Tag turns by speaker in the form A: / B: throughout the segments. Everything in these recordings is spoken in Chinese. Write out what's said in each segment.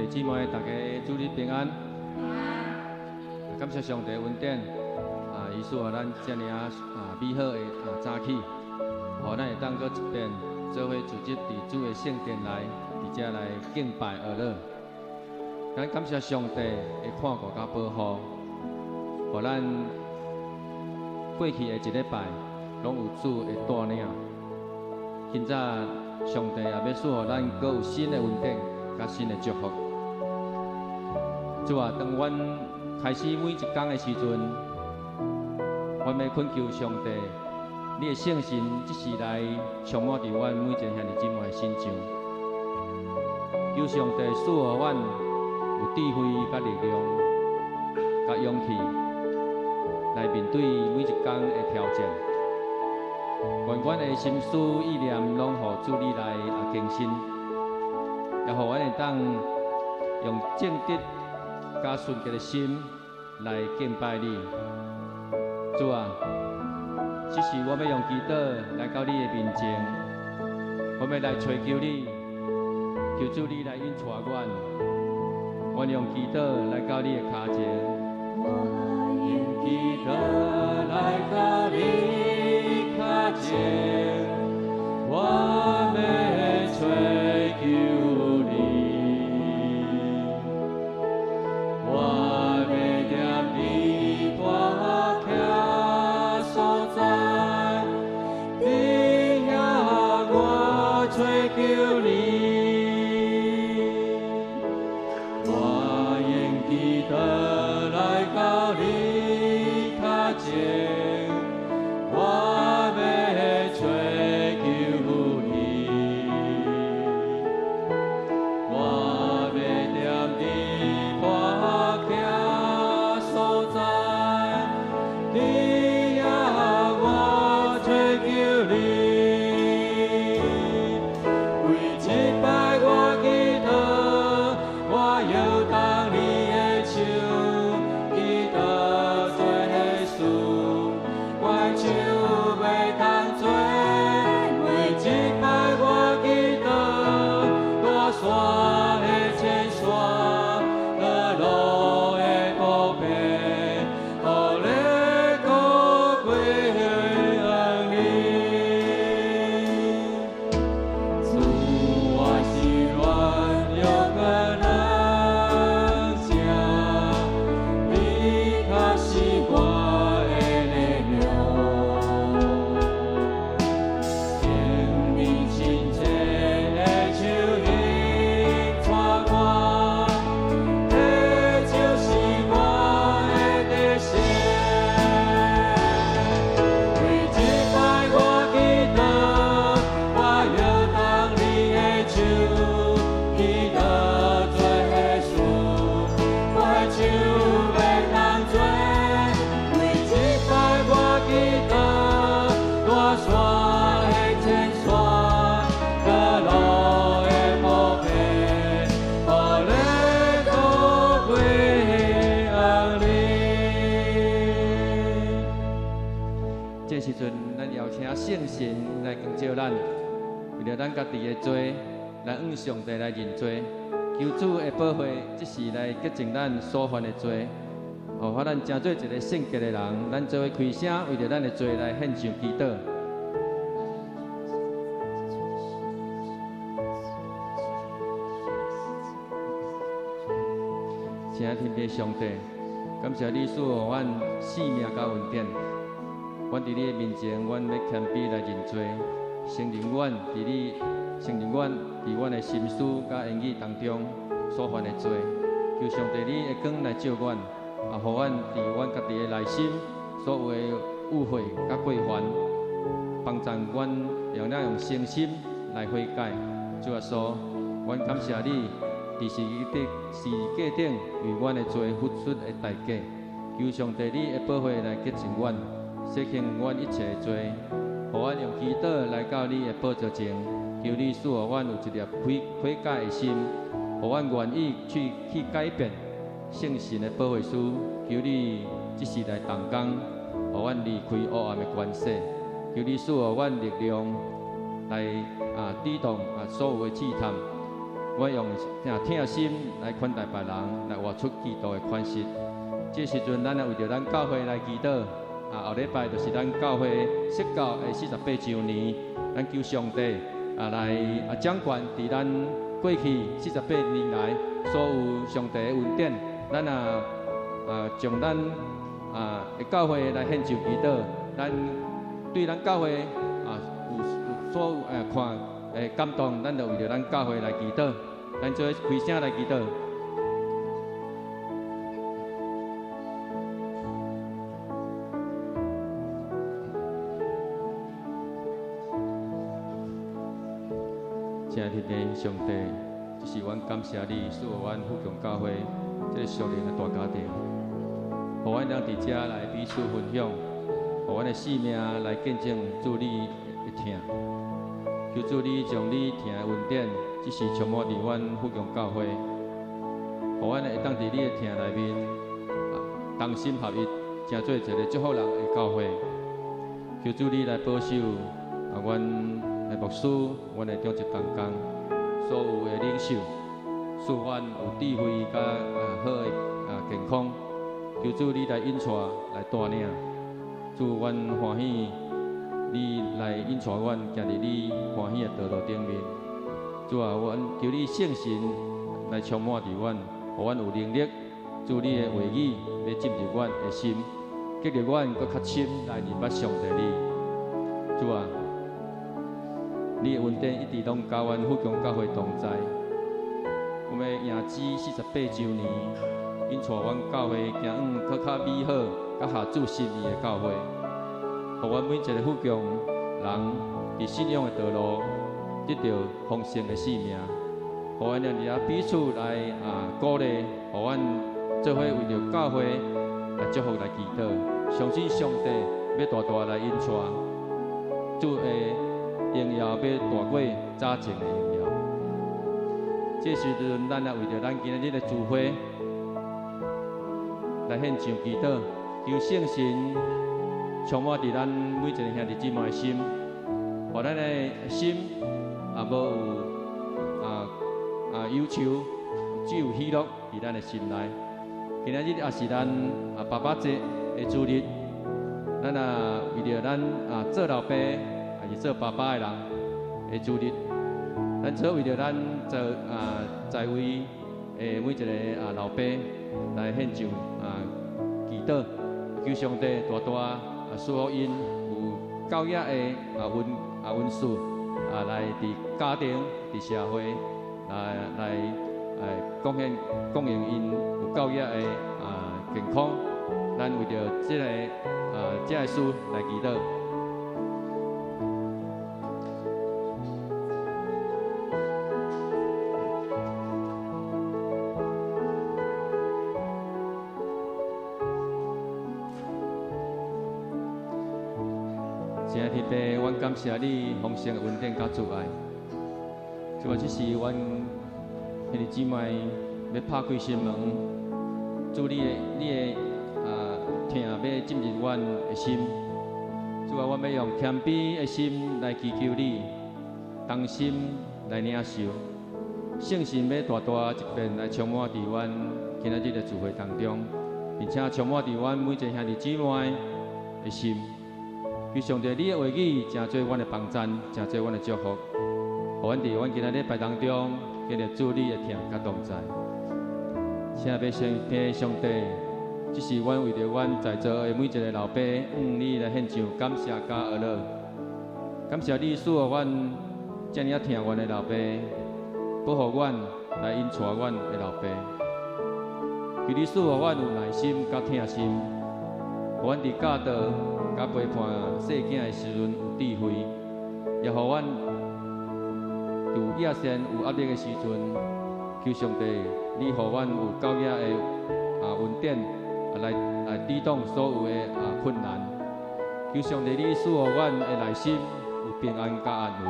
A: 弟姊妹，大家主日平安。感谢上帝恩典，伊使我咱遮尔美好的早起，互咱会当搁一遍做伙聚集伫主的圣殿内，伫遮来敬拜而乐。咱感谢上帝的看顾甲保护，互咱过去的一礼拜拢有主的带领。现在上帝也要使互咱搁有新的恩典甲新的祝福。主啊，当阮开始每一天的时阵，阮要恳求上帝，你的圣神即时来充满伫阮每一个兄弟姊妹的心上。求上帝使互阮有智慧、甲力量、甲勇气，来面对每一天的挑战。愿阮的心思意念拢互主你来更新，也互阮会当用正直甲纯洁的心来敬拜你。主啊，这时我要用祈祷来到你的面前，我要来寻求你，求主你来引带阮。我用祈祷来到你的脚前，我用祈祷来到你脚前，我要寻求你。这时阵，咱邀请圣神来光照咱，为了咱家己的罪，来向上帝来认罪，求主的保护，即时来洁净咱所犯的罪，互咱成做一个圣洁的人。咱做伙开声，为了咱的罪来献上祈祷。请天父上帝，感谢你赐予阮性命甲恩典。阮伫你的面前，阮要谦卑来认罪，承认阮伫阮的心思甲言语当中所犯的罪。求上帝你的光来照阮，互阮伫阮家己的内心所有的误会甲过犯，帮助阮让咱用诚心来悔改。主耶稣，阮感谢你，伫时界顶为阮的罪付出的代价。求上帝你的保护来洁净阮。洗清阮一切的罪，互阮用祈祷来到你的宝座前，求你使互阮有一粒悔改的心，互阮愿意去改变圣神的保护师。求你即时来动工，互阮离开黑暗的关系。求你使互阮力量来抵挡所有的试探，我用疼心来款待别人，来活出基督的款式。这时阵，咱也为着咱教会来祈祷。后礼拜就是咱教会设教的48周年，咱求上帝来掌管伫咱过去48年来所有上帝的恩典，咱将咱的教会来献上祈祷，咱对咱教会有所有看感动，咱就为着咱教会来祈祷，咱做开声来祈祷。亲爱的上帝，这是阮感谢你，赐予阮福强教会这个属灵的大家庭，互阮能伫遮来彼此分享，互阮的性命来见证主你的疼。求主你将你疼的恩典，只是充满伫阮福强教会，互阮会当伫你的疼内面，同心合一，成做一个祝福人的教会。求主你来保守阮的牧师，阮的中职同工，所有的领袖，赐阮有智慧甲好的健康。求主你来引带来带领，祝阮欢喜。你来引带阮行伫你欢喜的道路顶面，主啊，阮求你圣神来充满伫阮，互阮有能力，主你的话语要进入阮的心，激励阮搁较深来认捌上帝你。主啊，你的恩典一直拢甲阮福强教会同在，我们迎接48周年，引带阮教会行往搁较美好、甲下主心意的教会。互阮每一个福强人伫信仰的道路得到丰盛的性命，互阮两日彼此来鼓励，互阮做伙为着教会来祝福来祈祷，相信上帝要大大来引带，主的荣耀要大过早前的荣耀。这时阵，咱也为着咱今日的聚会来献上祈祷，求圣神充满伫咱每一个兄弟姊妹的心，互咱的心无有忧愁，只有喜乐伫咱的心内。今仔日也是咱爸爸节的主日，咱为着咱做老爸还是做爸爸的人的主日，咱做为着咱做在位的每一个老爸来献上祈祷，求上帝大大赐福因有教养的温素来伫家庭、伫社会来贡献因有教养的健康。咱为着这个事来祈祷。亲爱的天父，阮感谢你丰盛的恩典甲慈爱。主啊，这是阮兄弟姊妹要拍开心门，主你的疼要进入阮的心。主啊，阮要用谦卑的心来祈求你，同心来领受，圣神要大大一遍来充满伫阮今仔日的聚会当中，并且充满伫阮每一个兄弟姊妹的心。求上帝你的话语，成做阮的帮衬，成做阮的祝福。互阮伫阮今仔礼拜当中，经历主你的疼甲同在。请要听上帝，这是阮为着阮在座的每一个老爸，你来献上感谢甲阿乐。感谢你赐予阮遮尔疼阮的老爸，保护阮，来引带阮的老爸。求你赐予阮有耐心甲疼心，互阮伫教导甲陪伴细囝的时阵有智慧，也互阮有野善有压力的时阵，求上帝你互阮有够野的恩典来抵挡所有的困难。求上帝你赐予阮的内心有平安甲安慰。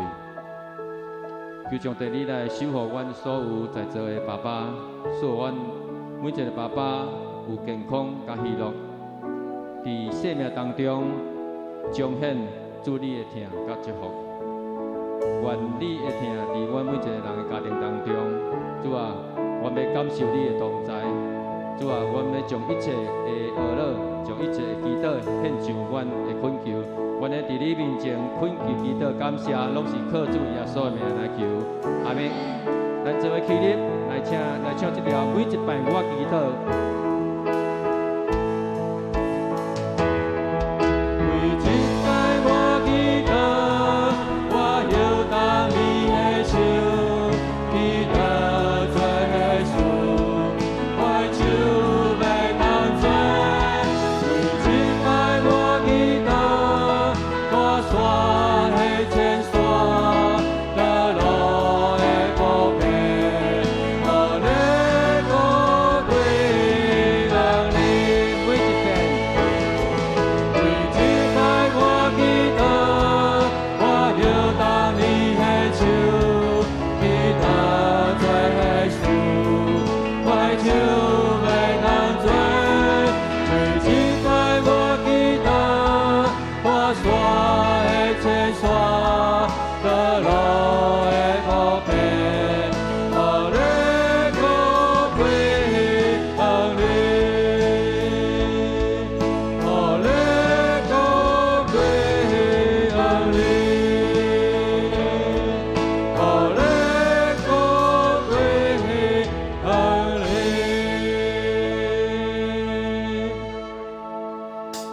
A: 求上帝你来守护阮所有在座的爸爸，赐予阮每一个爸爸有健康甲喜乐。伫生命当中彰显主你的疼甲祝福，愿你的疼伫阮每一个人的家庭当中，要感受你的同在。主啊，阮要将一切的恶乐，将一切的祈祷献上阮的恳求。阮的伫你面前恳求祈祷感谢，拢是靠主耶稣的名来求。阿门。咱做伙起立，来唱这条每一摆我祈祷。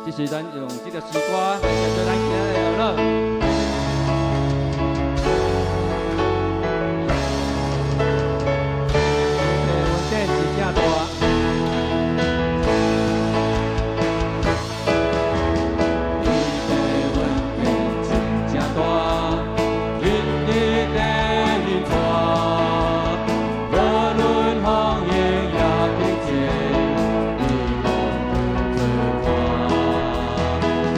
A: 这是咱用这个诗歌来做咱今日的乐。稳定真正大。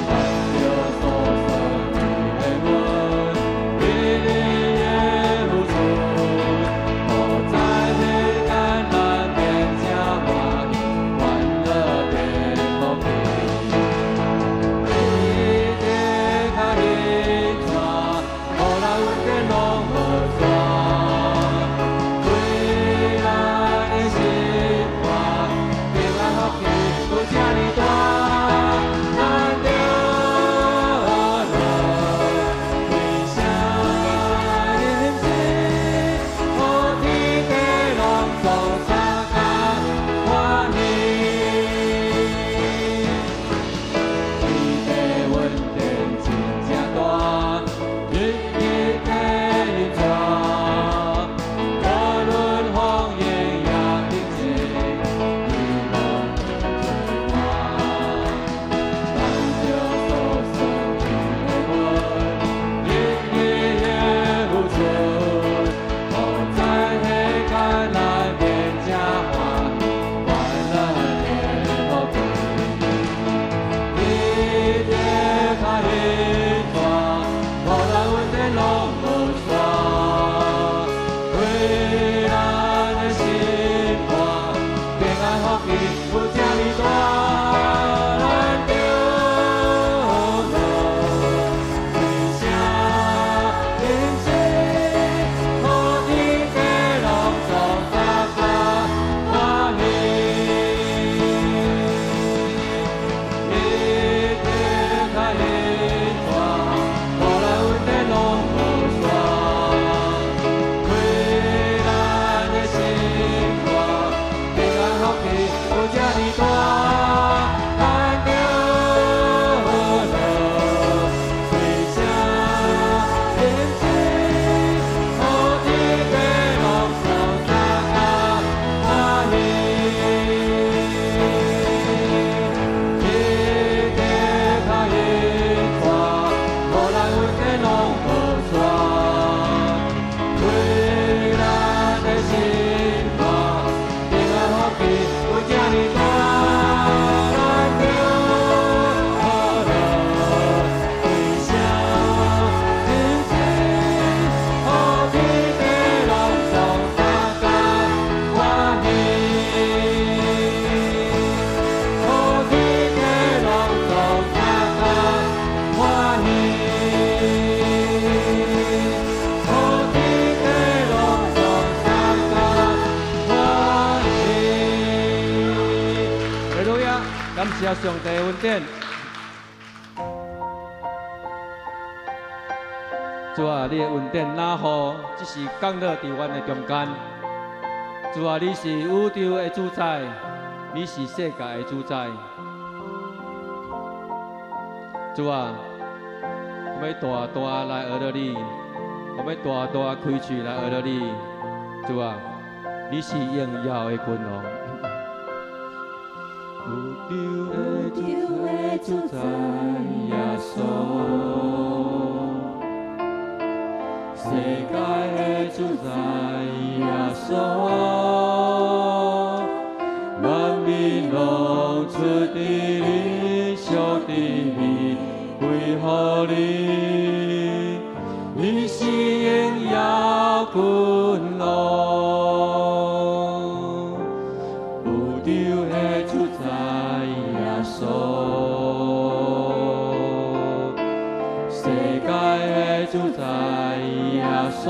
A: 谢上帝的恩典。主啊，你的恩典哪好，只是降落伫阮的中间。主啊，你是宇宙的主宰，你是世界的主宰。主啊，我要大大来学到你，我要大大开嘴来学到你。主啊，你是荣耀的君王。宇宙的主宰耶稣。世界的主宰耶稣，万民拢出伫你，属伫你，归乎你，你是荣耀君王。宇宙的主宰耶稣，世界的主宰。耶稣，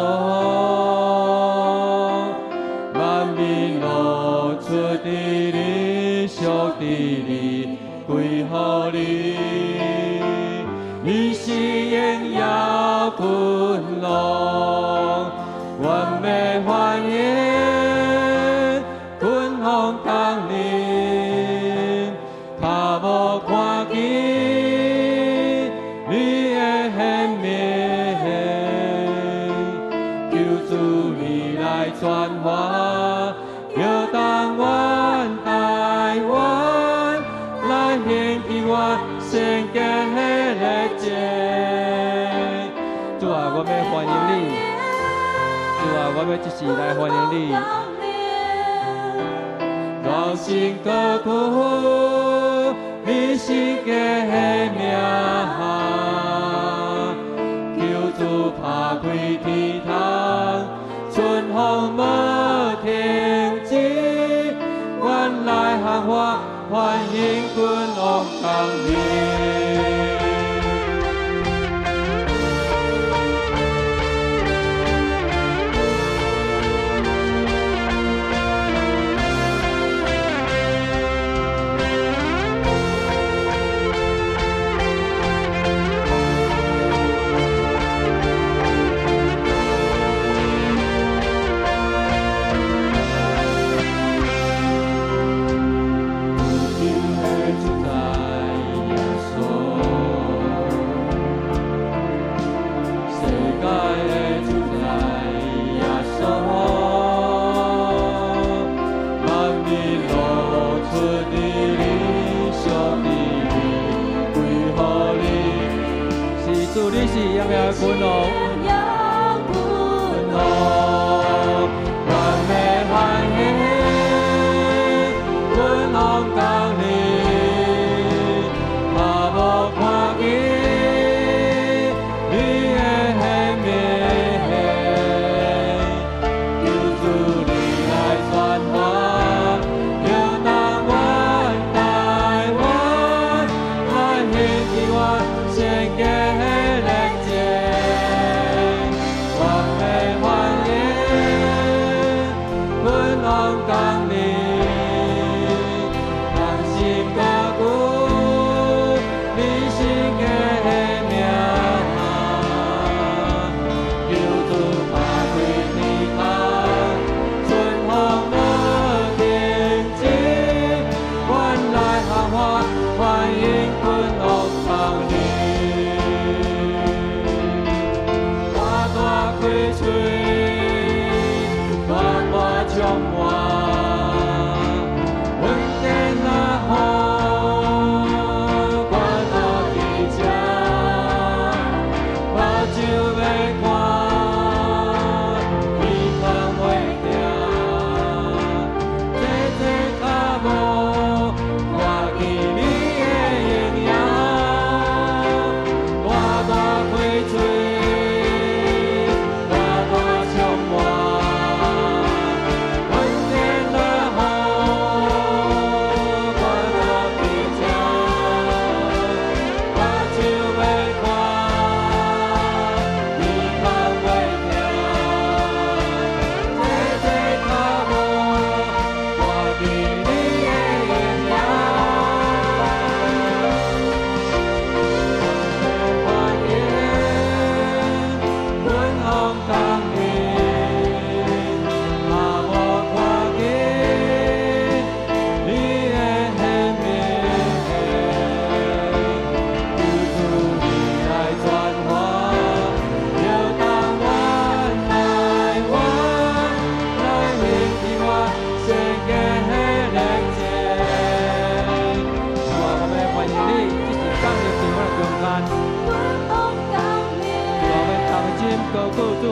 A: 万民拢出伫你，属伫你，归乎你，你是荣耀君王，阮要欢迎君王降临，脚无看见你的显明。转化，摇动阮台湾，来献给阮圣洁的热情。主啊，我要欢迎你，主啊，我要一时来欢迎你。让心歌曲，你圣洁的名，求主打开天堂。春风无停止，阮来喊话，欢迎君王降临。主，你是荣耀君王，阮要欢迎君王降临，也无看见你的显明，求主你来转化，摇动阮台湾，来献给阮圣洁。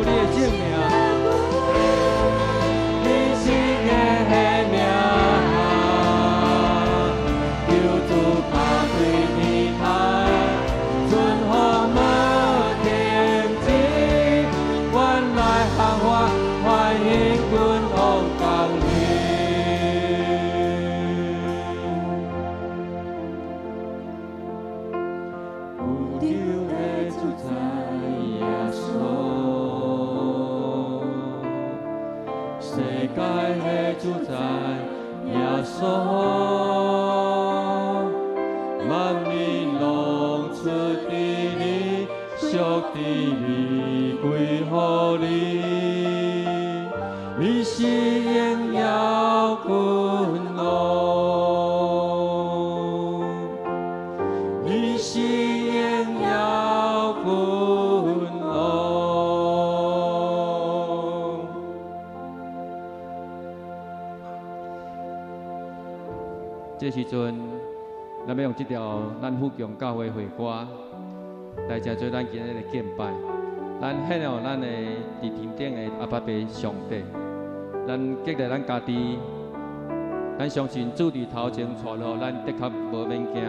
A: 你的性命，你是个命，救主打对面台，春风无停止，原来行我欢喜君王降临。有着的主宰耶稣，世界的主宰耶稣，万民拢出于你，属于你归乎你，你是荣耀君王，你是荣耀君王。这时阵，咱要用这条咱福强教会会歌来成做咱今日的敬拜。咱献了咱的伫天顶的阿爸爸上帝，咱激励咱家己，咱相信主伫头前带路，咱的确无免惊。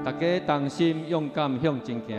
A: 大家同心勇敢向前行。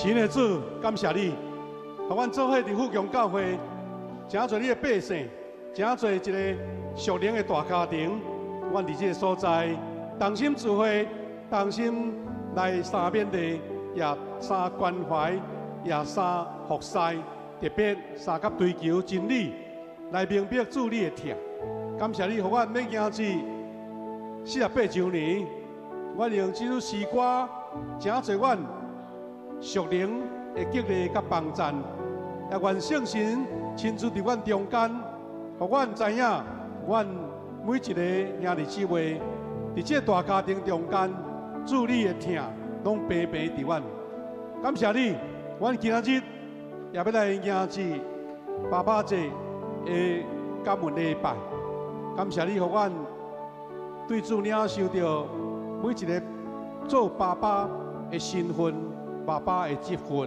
B: 神的主，感谢你，互阮做伙伫福强教会，诚侪你的百姓，诚侪一个属灵的大家庭。阮伫这个所在，同心聚会，同心来三勉励，也三关怀，也三服侍，特别三甲追求真理，来明白主你的疼。感谢你，互阮要行至48周年，阮用这首诗歌，诚侪阮属灵的激励甲帮助，也愿圣神亲自伫阮中间，互阮知影，阮每一个兄弟姊妹，伫这大家庭中间，主你的疼拢白白伫阮。感谢你，阮今仔日也要来迎接爸爸节的感恩礼拜。感谢你，互阮对主领受到每一个做爸爸的身份。爸爸的职分，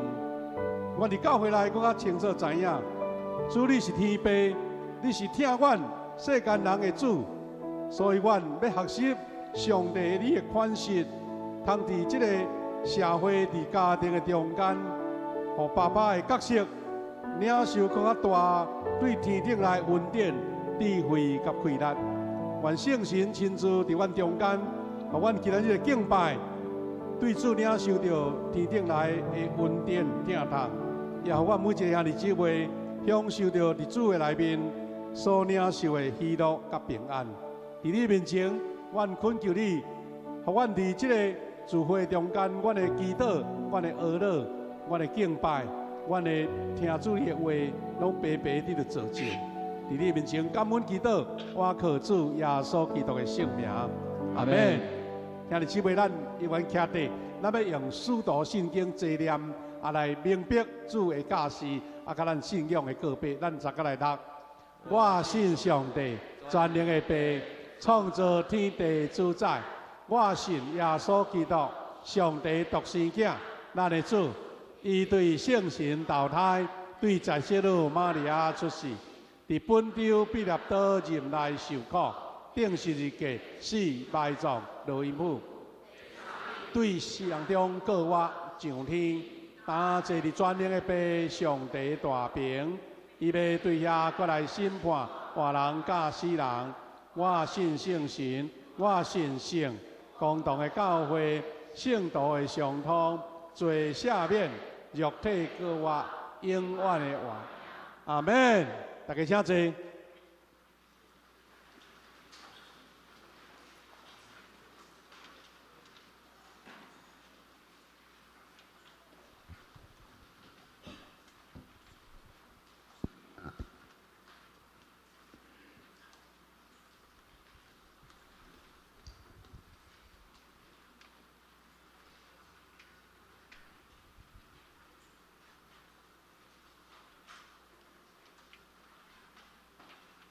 B: 我伫教会内更较清楚知影，主你是天父，你是疼阮世间人的主，所以阮要学习上帝你的款式，通伫这个社会、伫家庭的中间，互爸爸的角色领受更较大对天顶来恩典、智慧甲气力。愿圣神亲自伫阮中间，互阮今日的敬拜，对主领受到天顶来的恩典疼痛，也互阮每一个兄弟姊妹享受到伫主的内面所领受的喜乐甲平安。伫你面前，阮恳求你，互阮伫即个聚会中间，阮的祈祷、阮的学乐、阮的敬拜、阮的听主的话，拢白白地着做成。伫你面前感恩祈祷，我靠主耶稣基督的圣名，阿门。兄弟姊妹，咱一完徛底，咱要用使徒圣经纪念，来明白主的教示，甲咱信仰的告白。咱逐个来读。我信上帝，全能的父，创造天地主宰。我信耶稣基督，上帝独生子，咱的主，伊对圣神投胎，对在世女玛利亚出世，伫本州庇勒岛任内受苦，定十字架死埋葬落阴府，对死人中告我上天，担坐伫全能的父上帝大屏，伊要对遐过来审判活人甲死人。我信圣神，我信圣公堂的教会，圣道的上通，罪赦免，肉体告我永远的活。阿门。大家请坐。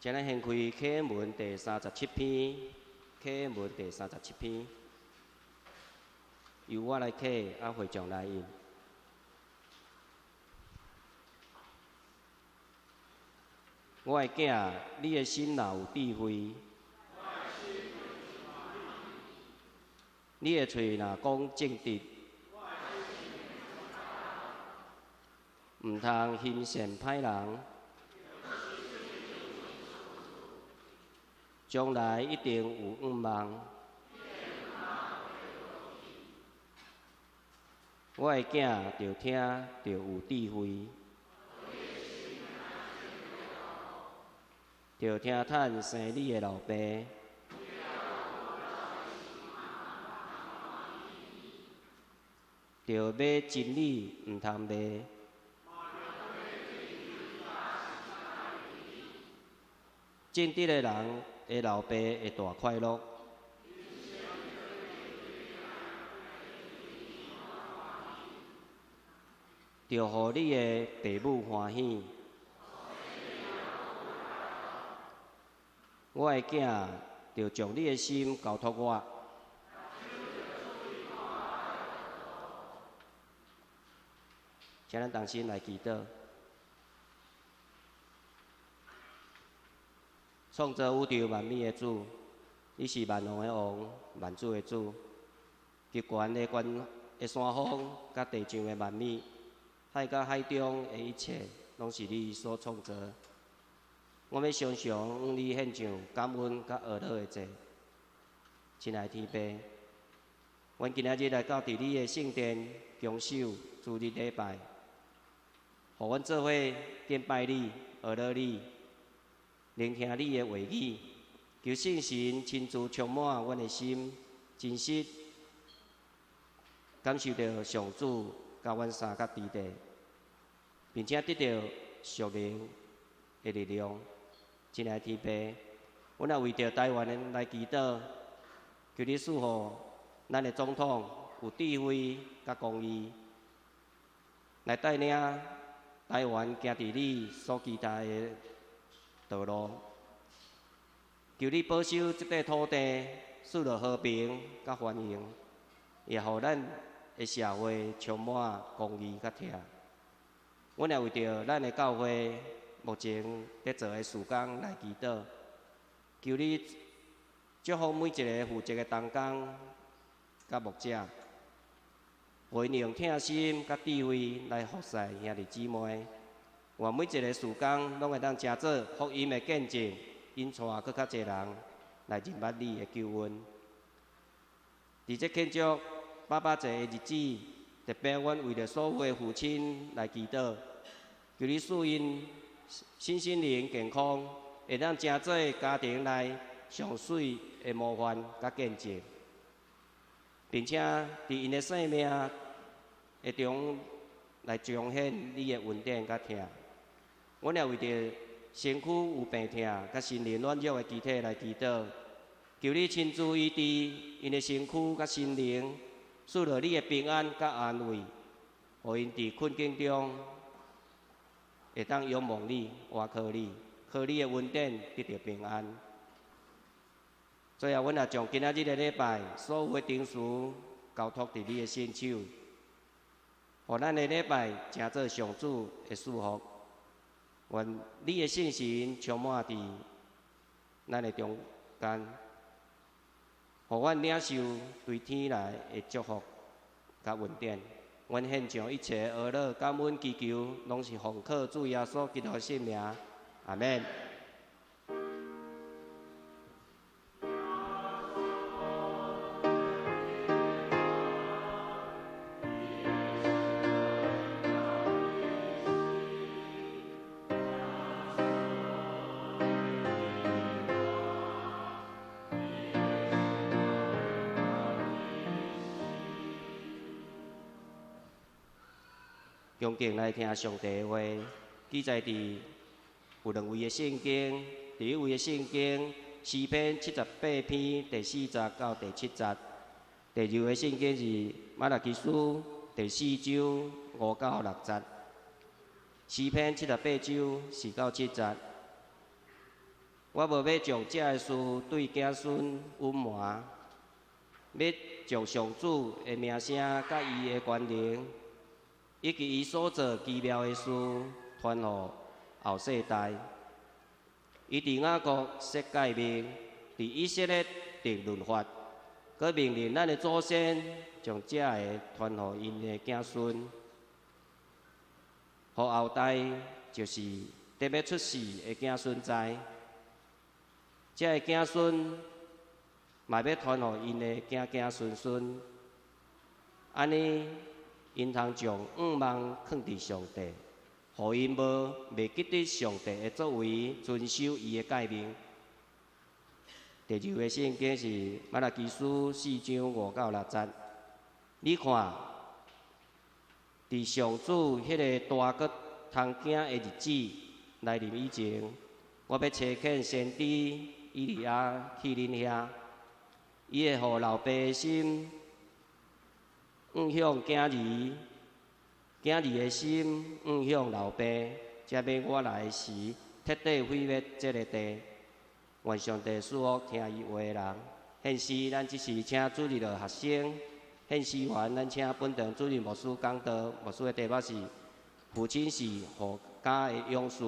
C: 请咱先开启文第37篇，启文第37篇，由我来启，会众来引。我的囝，你的心若有智慧，你的嘴若讲正直，毋通欣善歹人。将来一定有愿望。我的囝着听，着有智慧，着听趁生你的老爸，着买真理，毋通卖。正直的人，的老爸会大快乐。着互你的父母欢喜。我的囝，着将你的心交托我。请咱同心来祈祷。创造宇宙万物的主，你是万王的王，万主的主。极悬的山峰，甲地上的万物，海甲海中的一切，拢是你所创造。我要常常向你献上感恩甲学乐的祭。亲爱的天父，阮今仔日来到伫你的圣殿，恭守主日礼拜，互阮做伙敬拜你、学乐你。聆听你的话语，求圣神亲自充满阮的心，真实感受到上主甲阮三角之地，并且得到属灵的力量。亲爱的天父，阮也为着台湾人来祈祷，求你赐予咱的总统有智慧甲公义，来带领台湾行伫你所期待的道路。求你保守这块土地，赐落和平甲繁荣，也互咱的社会充满公义甲疼。阮也为着咱的教会目前在做的事工来祈祷，求你祝福每一个负责的同工甲牧者，培养疼心甲智慧来服侍兄弟姊妹。愿每一个事工拢会当成做福音的见证，引带搁较侪人来认捌你的救恩。伫这庆祝800节的日子，特别阮为着所有的父亲来祈祷，求你赐因身心灵健康，会当成做家庭内上水的模范甲见证，并且伫因的生命会中来彰显你的恩典甲疼。阮也为着身躯有病痛甲心灵软弱的肢体来祈祷，求你亲自医治因的身躯甲心灵，赐落你的平安甲安慰，互因伫困境中会当仰望你、倚靠你，靠你的恩典得到平安。最后，阮也将今仔日的礼拜所有的程序交托伫你的身手，互咱的礼拜成做上主的祝福。愿你的信心充满伫咱的中间，互阮领受对天来的祝福甲恩典。阮献上一切恶乐、感恩、祈求，拢是奉靠主耶稣基督的圣名。阿免。恭敬来听上帝的话，记载伫有两位的圣经，第一位的圣经诗篇78篇第4节到第7节，第二位圣经是马拉基书第4章5到6节。诗篇78章4到7节，我无要将这个事对子孙隐瞒，要将上主的名声甲伊的权能，以及伊所做奇妙的事传予后世代。伊伫雅各设诫命，伫以色列定律法，佮命令咱的祖先将这个传予因的子孙，互后代就是得要出世的子孙知。这个子孙嘛要传予因的子孙孙，安尼因通将望放伫上帝，互因袂记得上帝的作为，遵守伊的诫命。第二个圣经是马拉基书4章5到6节。你看，伫上主迄个大国通行的日子来临以前，我要差遣先知以利亚去恁遐，伊会互老爸的心向囝儿，囝儿的心向老爸，才免我来时彻底毁灭这个地。愿上帝赐福听伊话的人。现时咱即是请主日的学生，现时完咱请本堂主任牧师讲道，牧师的题目是父亲是护家的勇士。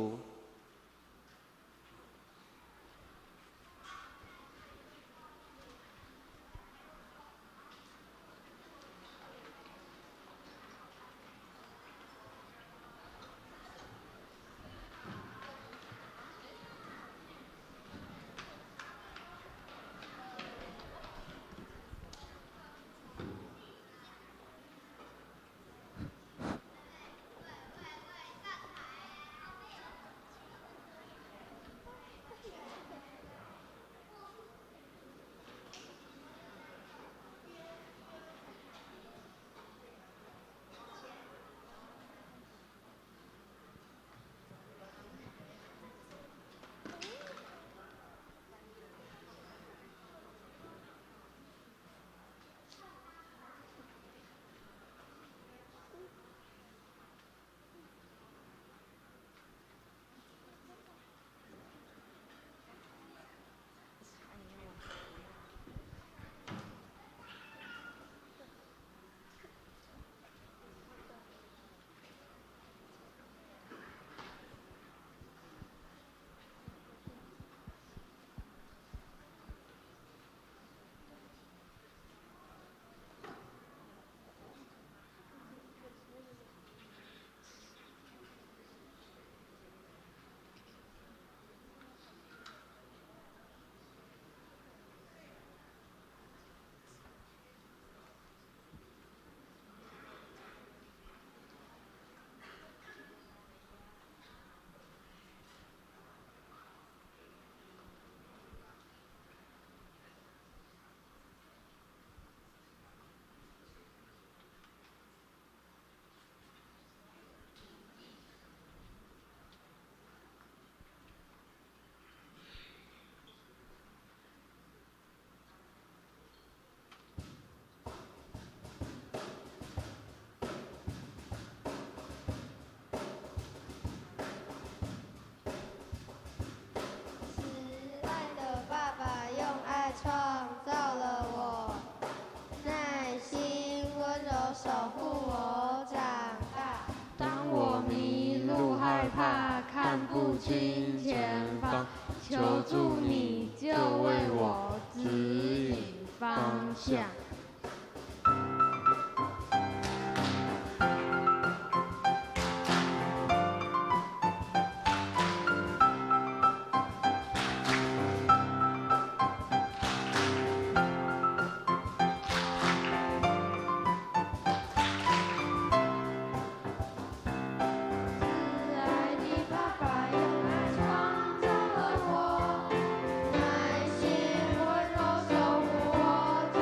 D: 护我长大。当我迷路害怕看不清前方，求助你就为我指引方向。慈爱的爸爸用爱创造了我，耐心温柔守护我长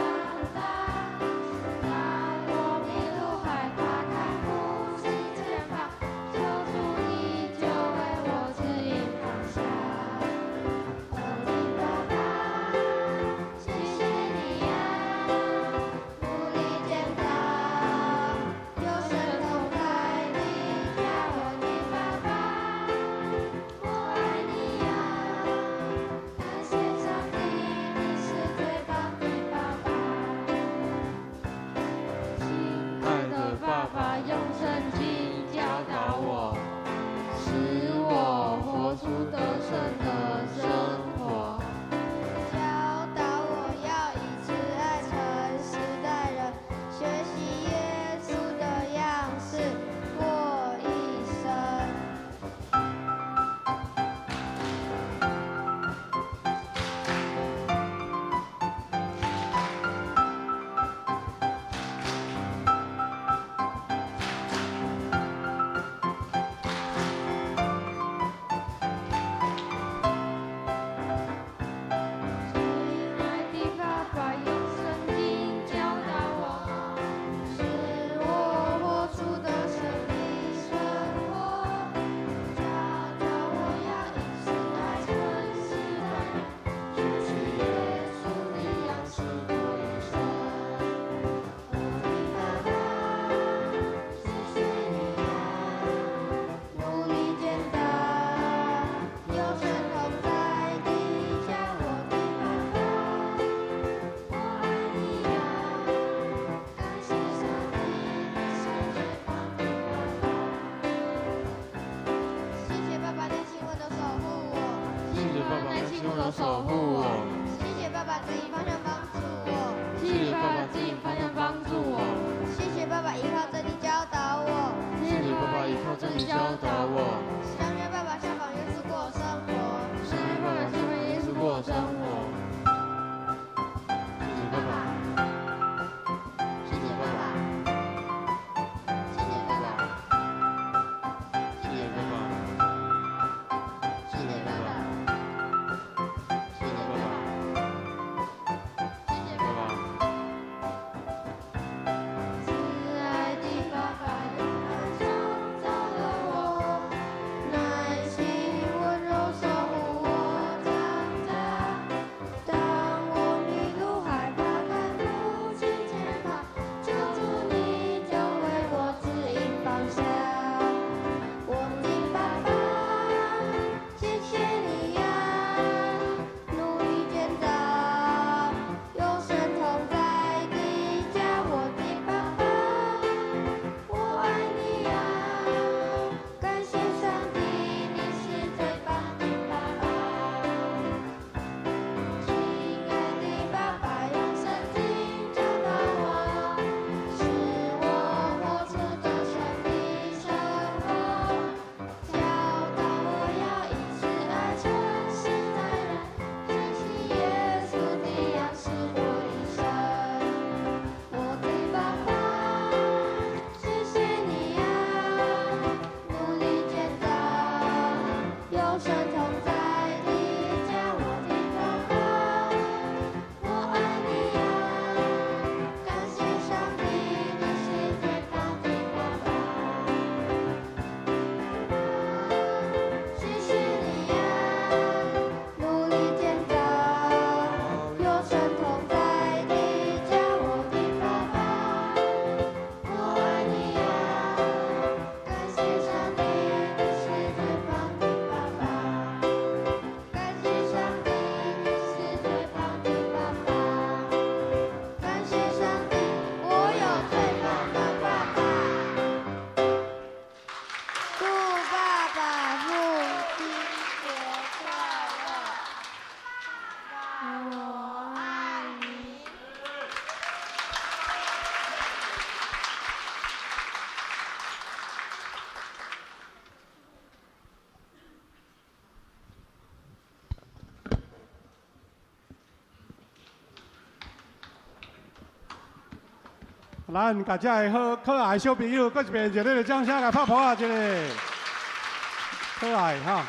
B: 咱甲遮个好可爱小朋友，搁一遍热烈的掌声来拍拍啊！一个可爱哈。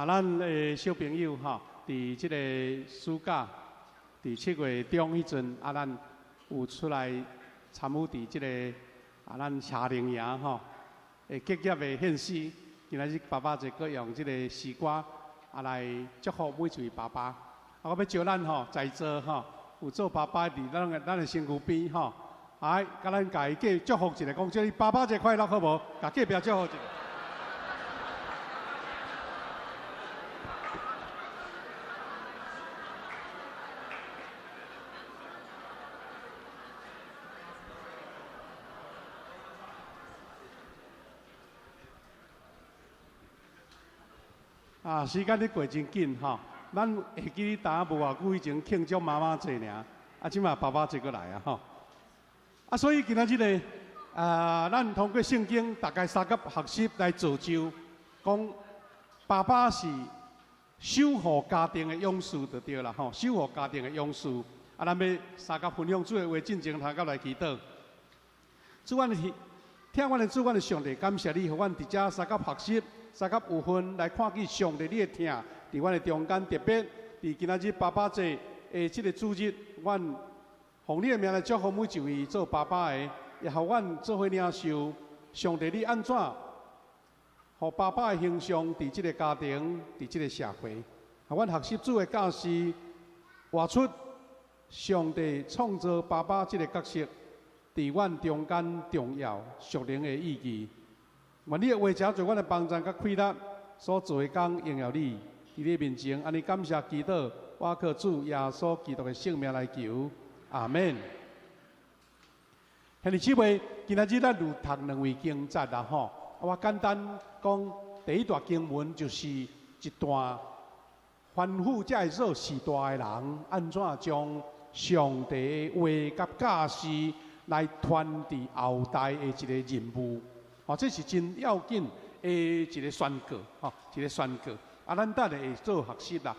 B: 咱的小朋友吼，伫即个暑假，伫7月中迄阵，咱有出来参与伫即个咱夏令营吼，结业的献诗。今仔日爸爸节，搁用即个诗歌来祝福每一位爸爸。我要招咱吼在座吼，有做爸爸伫咱的身躯边吼，甲咱家己祝福一下，讲祝你爸爸节快乐，好无？甲隔壁祝福一下。时间咧过真紧吼，咱会记呾无偌久以前庆祝妈妈节尔，即马爸爸节过来啊吼。所以今仔日咧，咱通过圣经大概三甲学习来造就，讲爸爸是守护家庭的勇士就对啦吼，守护家庭的勇士。咱要三甲分享主的话，进前头甲来祈祷。主阮的听阮的主，阮的上帝，感谢你，互阮伫遮三甲学习。三甲有份来看见上帝你的疼，伫阮的中间，特别伫今仔日爸爸节的即个主日，阮奉你的名来祝福每一位做爸爸的，也互阮做伙领受上帝你安怎，互爸爸的形象伫即个家庭，伫即个社会，互阮学习主的教示，活出上帝创造爸爸即个角色，伫阮中间重要属灵的意义。愿你的话遮做阮的帮助甲快乐，所做的工荣耀你，伫你面前，安尼感谢祈祷，我靠主耶稣基督的圣名来求，阿门。兄弟姊妹，今仔日咱有读两位经节啦吼，我简单讲第一段经文就是一段吩咐才会做时代的人安怎将上帝的话甲教示来传递后代的一个任务。这是真要紧的一个宣告，一个宣告。咱等下会做学习啦。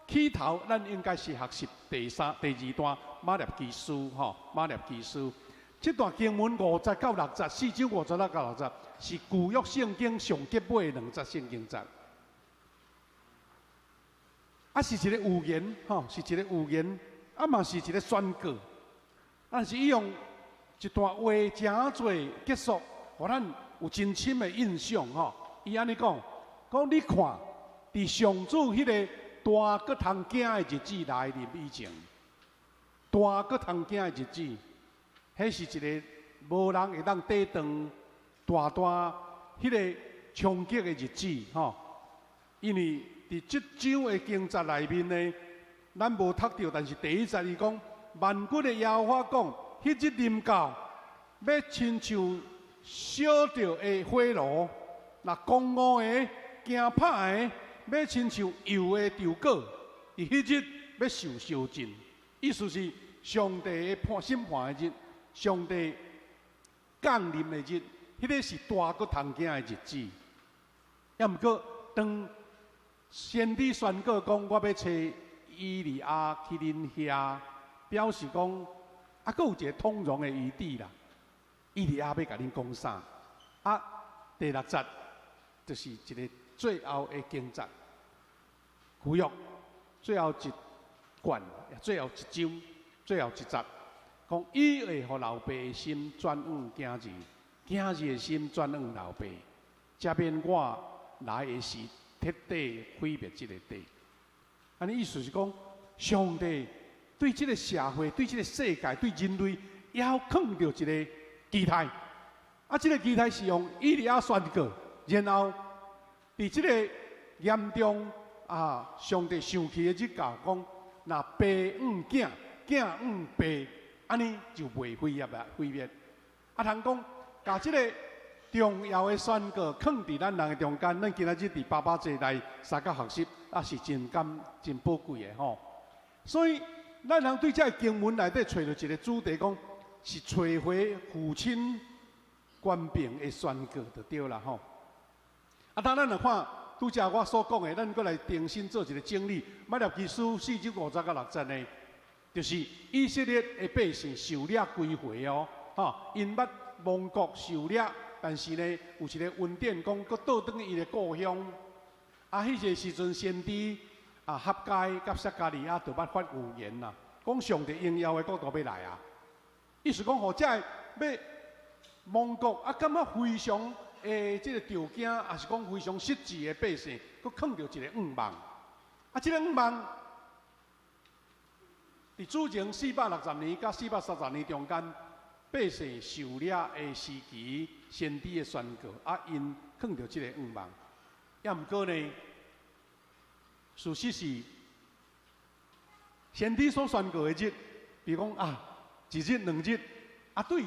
B: 起头咱应该是学习第二段马列基书，马列基书。这段经文50到60，4章50到60，是旧约圣经上结尾的2节圣经节。是一个预言，是一个预言，嘛是一个宣告。但是伊用一段话真侪结束。互咱有真深的印象吼，伊安尼讲，你看，伫上主迄个大搁通行的日子来临以前，大搁通行的日子，迄是一个无人会当抵挡大迄个冲击的日子吼。因为伫即章的经节内面呢，咱无读到，但是第一节伊讲，万军的耶和华讲，迄日临到，要亲像烧着的火炉，那公误的、惊歹的，要亲像油的稻果，伫迄日要受烧尽。意思是上帝的审判的日，上帝降临的日，迄个是大搁通行的日子。也毋过，当先知宣告讲，我要找以利亚去恁遐，表示讲，搁有一个通融的余地啦。以利亚要甲恁讲啥？第6节就是一个最后的经节，旧约最后一卷，最后一章，最后一节，讲伊会互老爸的心转往今日，今日的心转往老爸，才免我来的时彻底毁灭这个地。安尼意思是讲，上帝对这个社会、对这个世界、对人类，要放着一个期待，这个期待是用以利亚宣告，然后伫这个严重上帝生气的日子，讲若爸囝囝囝爸，安尼就袂毁灭。啊，通讲，把这个重要的宣告放伫咱人的中间，咱今仔日伫爸爸节来三角学习，也是真宝贵的吼。所以，咱人对这个经文内底找到一个主题，讲是找回父亲官兵的宣告就对啦吼。啊，当咱来看，拄则我所讲的，咱过来重新做一个整理。马太基书4章50到60呢，就是以色列的百姓受掠归回哦，哈，因捌亡国受掠，但是呢，有一个恩典，讲佫倒转去伊的故乡。啊，迄个时阵，先知啊，哈该甲撒加利亚就捌发预言啦，讲上帝荣耀的国度要来啊。意思讲，或者要亡国啊，感觉非常即个条件，也是讲非常实际的百姓，佫碰到一个愿望。啊，这个愿望，伫主前460年甲430年中间，百姓受掠的时期，先知的宣告，啊，因碰到这个愿望。也毋过呢，事实是，先知所宣告的日，比如讲啊，一日两日，啊对，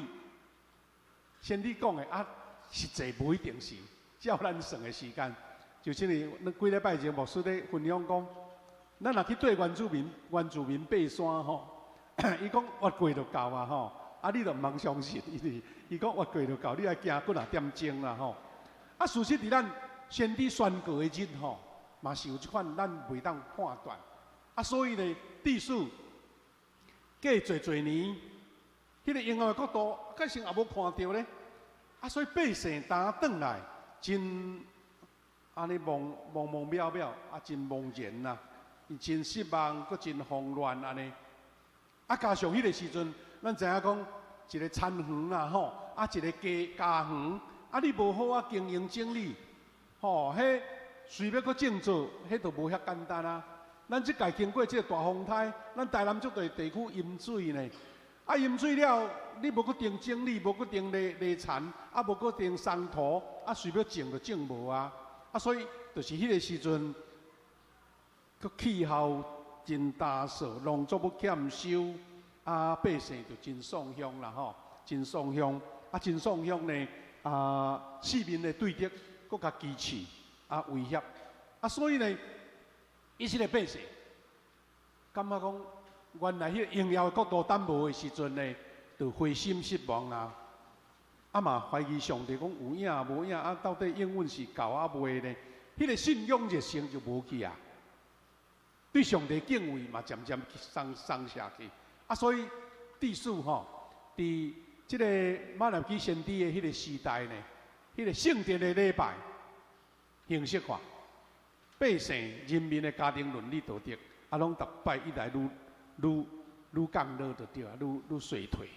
B: 先知讲的啊，实际不一定是，照咱算的时间，就是呢，几礼拜前牧师咧分享讲，咱若去对原住民爬山吼，伊讲越过就到啊吼，啊你著毋通相信，伊讲越过就到，你爱行几若点钟啦吼，啊事实伫咱先知宣告的日吼，嘛是有即款咱袂当判断，啊所以呢，历史过侪年，迄个荣耀的国度，改成也无看到咧。啊，所以百姓当转来，真安尼茫渺渺，啊，真茫然呐，真失望，搁真慌乱安尼。啊，加上迄个时阵，咱知影讲一个田园啦吼，啊，一个家园，啊，你无好啊经营整理，吼，迄随便搁种做，迄都无遐简单啊。咱即届经过即个大风台，咱台南足大地区淹水呢。啊，淹水了，你无搁定整理，无搁定犁田，啊，无搁定松土，啊，随便种就种无啊。啊，所以就是迄个时阵，个气候真干燥，农作物欠收，啊，百姓就真丧乡啦吼，真丧乡，啊，真丧乡呢，啊，四面的对敌，搁甲支持，啊，威胁，啊，所以呢，以色列百姓感觉讲。原来迄个荣耀的国度等无的时阵呢，就灰心失望啦。啊嘛怀疑上帝讲有影无影啊，到底应允是够啊未呢？迄个信仰热心就无去啊。对上帝敬畏嘛，渐渐松下去。啊，所以历史吼，伫即个马拉基先知的迄个时代呢，迄个圣殿的礼拜形式化，百姓人民的家庭伦理道德，啊，拢逐摆一来愈降落就对啊，愈衰退。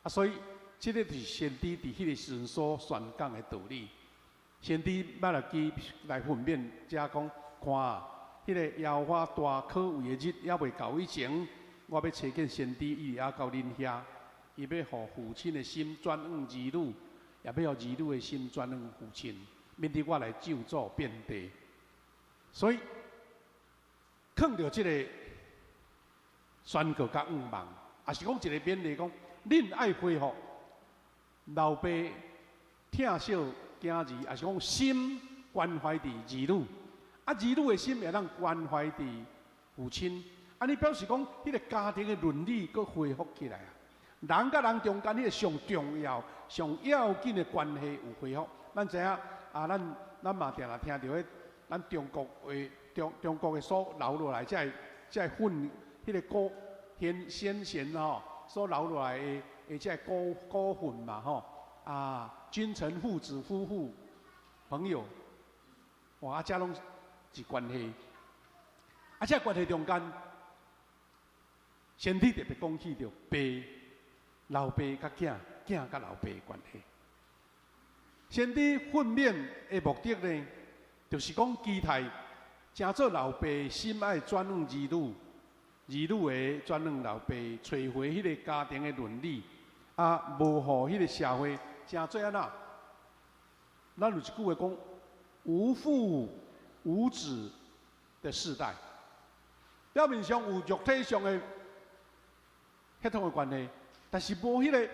B: 啊，所以这个就是先知伫迄个时阵所宣讲的道理。先知马拉基来分辨，遮讲看啊，迄个耶和华大可畏的日还未到以前，我要找见先知伊也到恁遐，伊要互父亲的心转向儿女，也要互儿女的心转向父亲，免得我来救助遍地。所以，看到这个。宣告甲愿望，也是讲一个勉励，讲恁爱恢复老爸疼惜囝儿，也是讲心关怀伫儿女，啊儿女的心也当关怀伫父亲，安尼表示讲，迄个家庭的伦理搁恢复起来啊。人甲人中间迄个上重要、上要紧的关系有恢复。咱知影啊，咱嘛定定听到迄咱中国的所留落来，这训。迄个古先贤吼，所留落来的这古训嘛吼，啊，君臣、父子、夫妇、朋友，哇，啊，这拢是关系。啊，这关系中间，先天特别讲起着老爸甲囝甲老爸的关系。先天训练的目的呢，就是讲期待，正做老爸心爱转向儿女。儿女的转向老爸，找回迄个家庭的伦理，啊，无互迄个社会真做安那？咱有一句话讲，无父无子的世代。表面上有肉体上的血统的关系，但是无迄个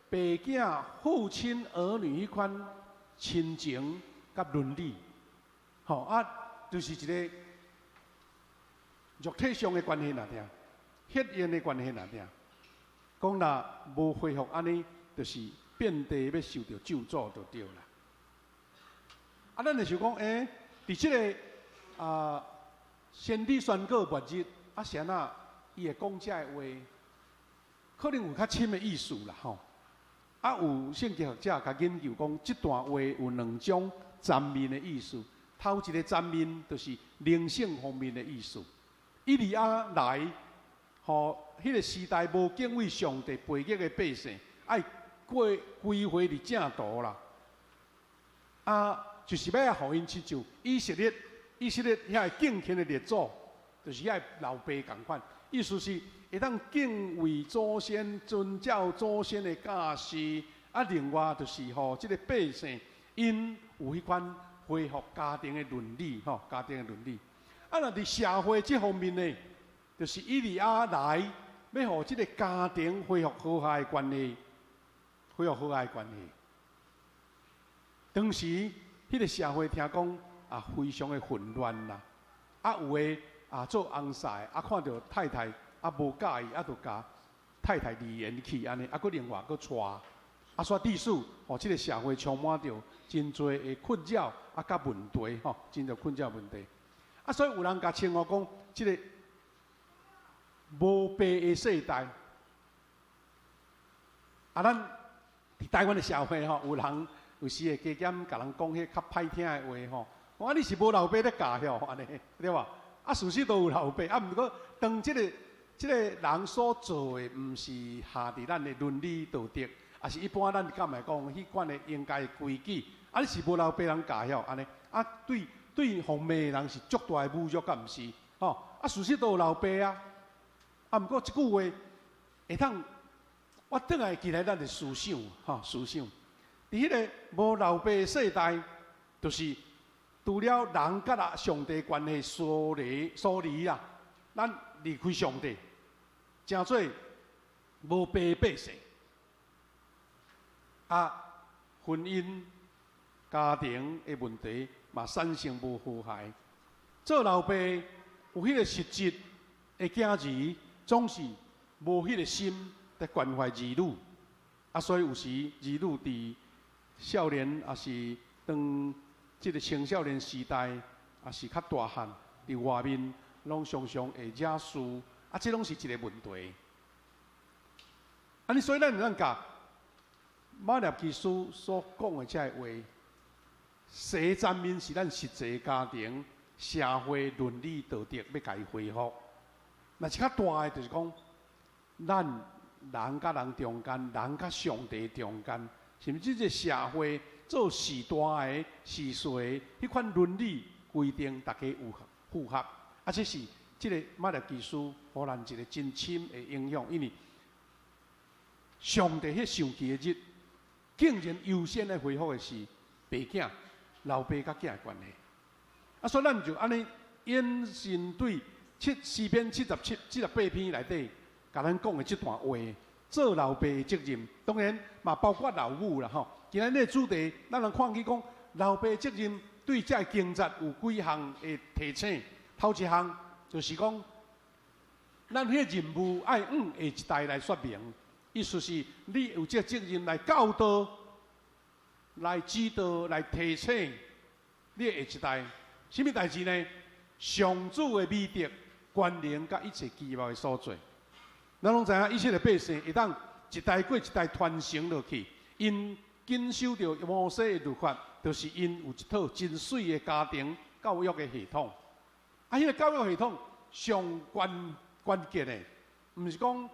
B: 爸囝、父亲、儿女迄款亲情甲伦理，吼就是一个肉体上的关系哪定，血缘的关系哪定。讲若无恢复安尼，就是遍地要受到咒诅就对啦。咱就想讲，伫即个先知宣告末日，谁伊会讲遮个话，可能有较深的意思啦吼。有圣经学者甲研究讲，即段话有2种层面的意思。头一个层面就是灵性方面的意思。以利亚来，迄个时代无敬畏上帝、背逆的百姓，爱归回伫正途啦。就是要互因亲像以色列遐敬虔的列祖，就是遐老爸共款。意思是会当敬畏祖先、遵照祖先的教示。另外就是即个百姓因有迄款恢复家庭的伦理，家庭的伦理。若伫社会这方面呢，就是以利亚来，要互即个家庭恢复和谐的关系，恢复和谐的关系。当时迄个社会听讲非常的混乱啦，有诶做翁婿看到太太无介意，就甲太太离缘去安尼，佫另外佫娶，煞地数即个社会充满着真侪的困扰甲问题真侪困扰问题。所以有人甲称呼讲，即个无爸的世代。咱伫台湾的社会有人有时会加减甲人讲迄较歹听的话你是无老爸咧教晓安尼，对吧？事实都有老爸，毋过当即个人所做的，毋是下伫咱的伦理道德，是一般咱敢来讲迄款的应该的规矩，你是无老爸人教晓安尼，对奉骂的人是足大的侮辱，敢毋是？事实都有老爸毋过即句话会当，我倒来记来咱的思想思想。伫迄个无老爸的世代，就是除了人甲上帝关系疏离啦，咱离开上帝，诚做无爸的百姓。婚姻、家庭的问题嘛产生无和谐。做老爸有迄个实质的囝儿，总是无迄个心在关怀儿女，所以有时儿女伫少年也是当即个青少年时代，也是较大汉伫外面，拢常常会惹事，这拢是一个问题。所以咱甲马列基书所讲的这话，西层面是咱实际家庭、社会伦理道德要甲伊恢复。是较大的，就是讲咱人甲人中间，人甲上帝中间。甚至这社会做时代的、时岁的迄款伦理规定，大家有符合，这是这个马列基书互咱一个真深的影响。因为上帝迄上期的日，竟然优先来恢复的是爸囝、老爸甲囝的关系。所以咱就安尼延伸对诗篇78篇内底，甲咱讲的这段话。做老爸的责任，当然嘛包括老母啦吼。今日的主题，咱人看去讲老爸的责任对这经节有几项的提醒。头一项就是讲，咱迄个任务爱下一代来说明，意思是你有这责任来教导、来指导、来提醒你的下一代。什么代志呢？上主的美德、关联甲一切奇妙的所在。咱拢知影，以色列百姓会当一代过一代传承落去，因坚守着摩西的律法，就是因有一套真水的家庭教育的系统。迄个教育系统上关键的，毋是讲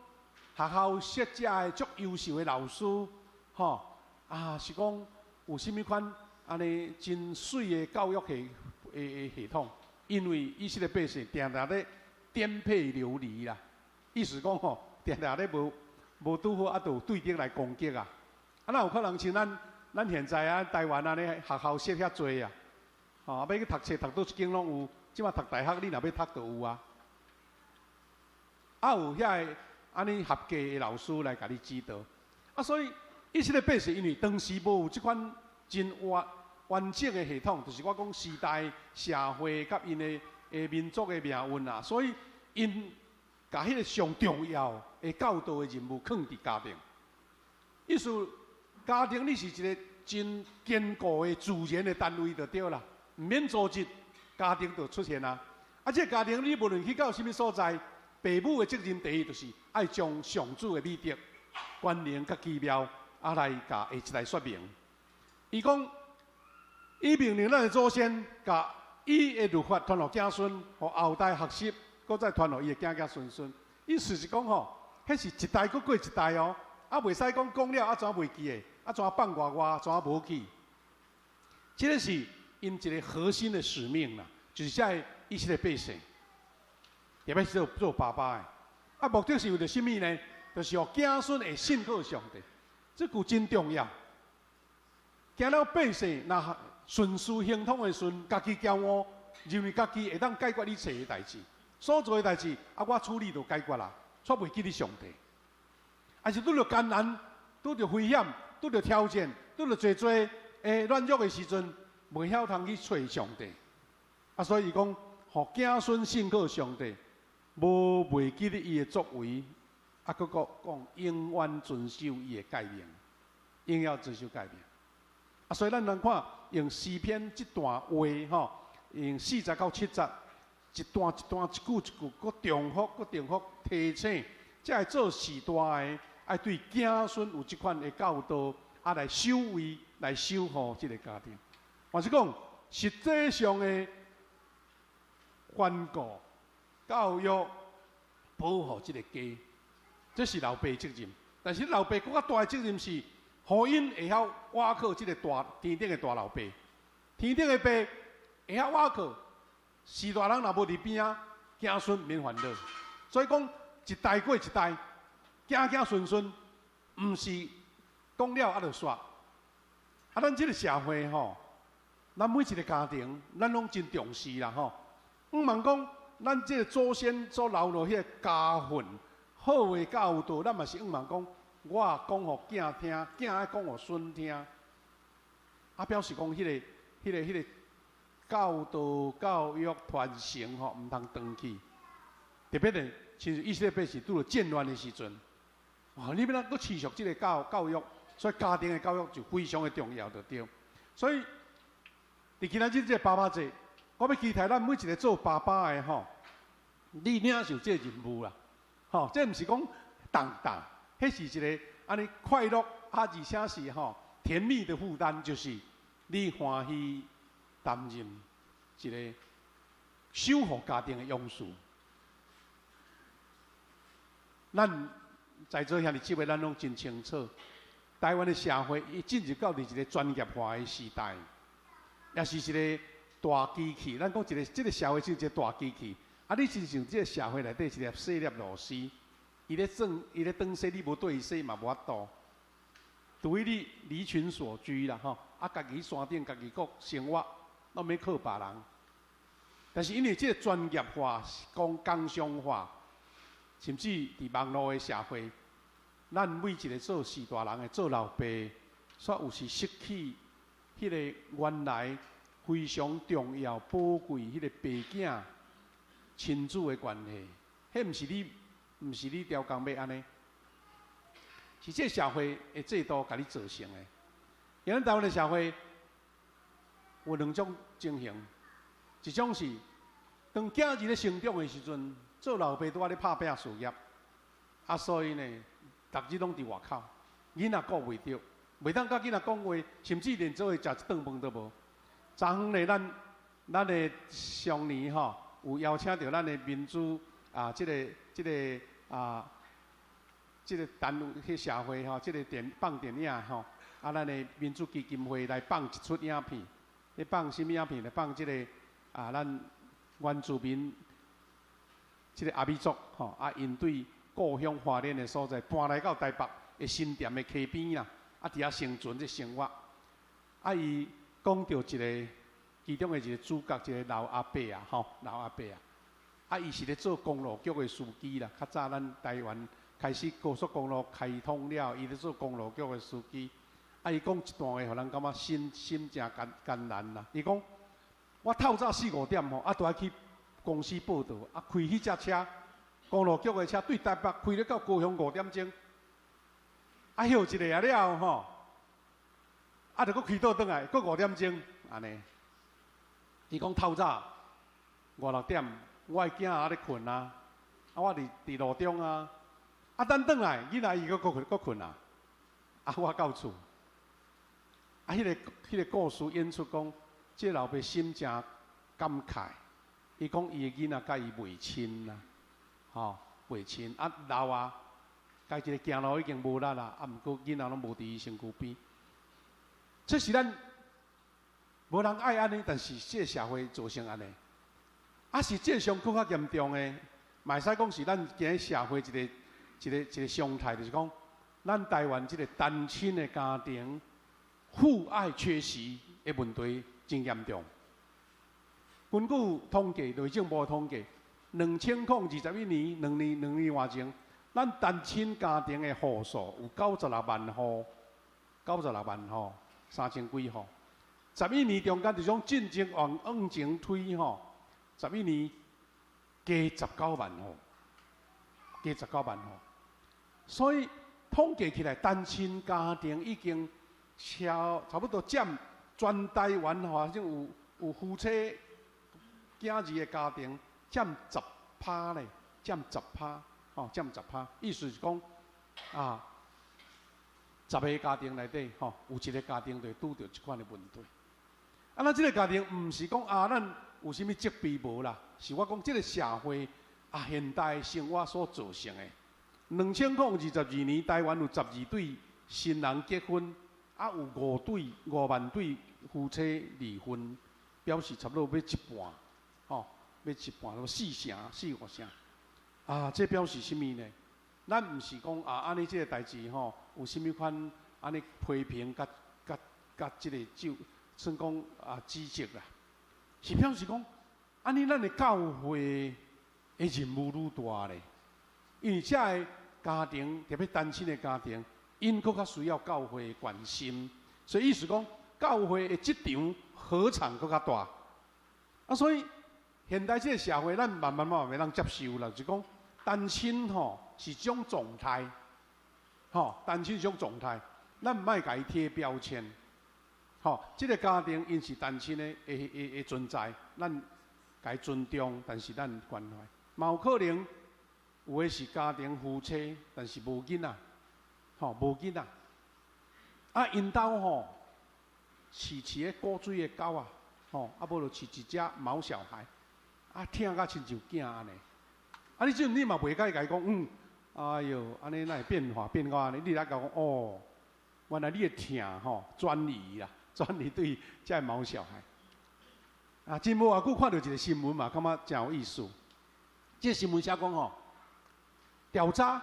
B: 学校设置的足优秀的老师，是讲有甚物款安尼真水的教育系统。因为以色列百姓定定咧颠沛流离啦。意思讲定定咧无拄好，就有对敌来攻击啊！哪有可能像咱现在台湾安尼学校设遐济啊？要去读册，读到一间拢有，即马读大学，你若要读就有啊。有遐安尼合格的老师来甲你指导。啊，所以以色列百姓因为当时无有即款真完整的系统，就是我讲时代、社会甲因的民族的命运啊，所以因甲迄个上重要的教导的任务放伫家庭。意思，家庭你是一个真坚固的自然的单位就对啦，唔免组织，家庭就出现啊。啊，这个家庭你无论去到什么所在，父母的责任第一就是爱将上主的美德、观念甲奇妙啊来甲下一代说明。伊讲，伊命令咱的祖先，甲伊的律法传落子孙，互后代学习，搁再传落伊的子子孙孙。意思是讲吼，迄是一代搁过一代哦。啊，袂使讲了啊，怎袂记的？啊，怎放外，怎无去？这个是因一个核心的使命啦，就是在以色列百姓，特别是做爸爸的。啊，目的是为了什么呢？就是让子孙会信靠上帝，这句真重要。今了百姓若顺势行通的顺，家己骄傲，认为家己会当解决一切的代志，所做的代志啊，我处理就解决啦，却袂记你上帝。还是拄着艰难、拄着危险、拄着挑战、拄着侪软弱的时阵，袂晓通去找上帝。啊，所以伊讲，互子孙信靠上帝，无袂记得伊的作为，啊，佫讲永远遵守伊的诫命，永要遵守诫命。啊，所以咱能看用诗篇这段话吼，用40到70，一段一段、一句一句，佫重复、佫重复提醒，才会做时代的。爱对子孙有这款的教导，啊来守卫、来守护这个家庭。还是讲实际上的关顾、教育、保护这个家，这是老爸的责任。但是老爸更较大的责任是，互因会晓倚靠这个天顶的大老爸。天顶的爸会晓倚靠，是大人若无伫边啊，子孙免烦恼。所以讲一代过一代。子孙孙，毋是讲了啊就煞。啊，咱这个社会吼，咱每一个家庭，咱拢真重视啦吼。毋茫讲，咱这个祖先所留落迄个家训，好的教导，咱嘛是毋茫讲，我讲互囝听，囝爱讲互孙听。啊，表示讲迄个教导、教育传承吼，毋通断去。特别的，其实以色列百姓拄着战乱的时阵。你要咱搁持续这个教育，所以家庭的教育就非常的重要，就对。所以，伫今仔日这个爸爸节，我要期待咱每一个做爸爸的吼，你领受这个任务啦。吼，这毋是讲重担，迄是一个安尼快乐，而且是吼甜蜜的负担，就是你欢喜担任一个守护家庭的勇士。咱在座遐哩几位，咱拢真清楚，台湾的社会已进入到一个专业化的时代，也是一个大机器。咱讲这个社会是一个大机器，啊，你亲像这个社会内底一粒细粒螺丝，伊咧转细，你无对伊细嘛无法度，除非你离群所居啦吼，啊，家己山顶家己国生活，拢免靠别人。但是因为这个专业化、工商化。甚至伫网络的社会，咱每一个做士大人的、做老爸，煞有时失去迄个原来非常重要、宝贵迄个爸囝亲子的关系。迄毋是你雕工要安尼，是这个社会的制度甲你造成的。因为台湾的社会有两种情形，一种是当囝儿咧成长的时阵。做老爸拄仔咧拍拼事业，啊，所以呢，逐日拢伫外口，囡仔顾袂着，袂当甲囡仔讲话，甚至连做伙食一顿饭都无。昨昏呢，咱的上年吼，有邀请到咱的民主啊，这个单位迄社会吼，这个放电影吼，啊，咱的民主基金会来放一出影片，咧放什么影片？来放这个啊，咱原住民。这个阿美族吼，啊，因对故乡花莲的所在搬来到台北的新店的溪边啦，啊，伫遐生存这生活。啊，伊讲到一个其中的一个主角，一个老阿伯啊，吼，老阿伯啊，啊，伊是咧做公路局的司机啦。较早咱台湾开始高速公路开通了，伊咧做公路局的司机。啊，伊讲一段话，互人感觉心真艰难啦。伊讲，我透早4、5点吼，都爱去公司报道，开迄只车，公路局的车对台北开咧到高雄5点钟，休一下了吼，就搁开倒转来，搁5点钟安尼。伊讲透早5、6点，我的囝咧困啊，我伫路中啊，等转来，囡仔伊搁困啊，我到厝。迄个故事演出讲，这老爸心真感慨。伊讲伊的囡仔甲伊袂亲啦，袂亲。老家一个行路已经无力啦，毋过囡仔拢无伫伊身躯边。这是咱无人爱安尼，但是这社会造成安尼。是这伤搁较严重的，嘛会使讲是咱今日社会一个常态，就是讲，咱台湾这个单亲的家庭。父爱缺席的问题真严重。根据统计，内政部统计，2021年2年外前，咱单亲家庭的户数有96万户，96万户，3000几户。11年中间，就种进前往前推吼，11年加19万户，加19万户。所以统计起来，单亲家庭已经差不多占全台湾吼，有夫妻囝儿的家庭占10%咧，占10%，占10%。意思是讲10个家庭内底有一个家庭就拄到这款的问题。咱这个家庭毋是讲咱有啥物责备无啦，是我讲这个社会现代生活所造成的。2022年，台湾有12对新人结婚。有5万对夫妻离婚，表示差不多要一半，要一半，4成、4、5成。这表示什么呢？咱毋是讲安尼这个代志有啥物款安尼批评甲这个算讲指责啦，是表示讲安尼咱的教会的任务愈大咧，因为这个家庭特别单亲的家庭。因更较需要教会的关心，所以意思讲，教会的职场何尝更较大？所以现代这个社会，咱慢慢要当接受啦，就讲单亲是一种状态，单亲是一种状态，咱唔爱甲伊贴标签，这个家庭因是单亲的存在，咱该尊重，但是咱关怀，嘛有可能有的是家庭夫妻，但是无囡仔。无囡仔，因兜饲个古水的狗无就饲一只毛小孩，疼甲亲像囝安尼。你即阵你嘛袂甲伊讲，哎哟，安尼哪会变化变到安尼？你来讲原来你的疼转移啦，转移对这毛小孩。真无偌久看到一个新闻嘛，感觉真有意思。这新闻写讲调查。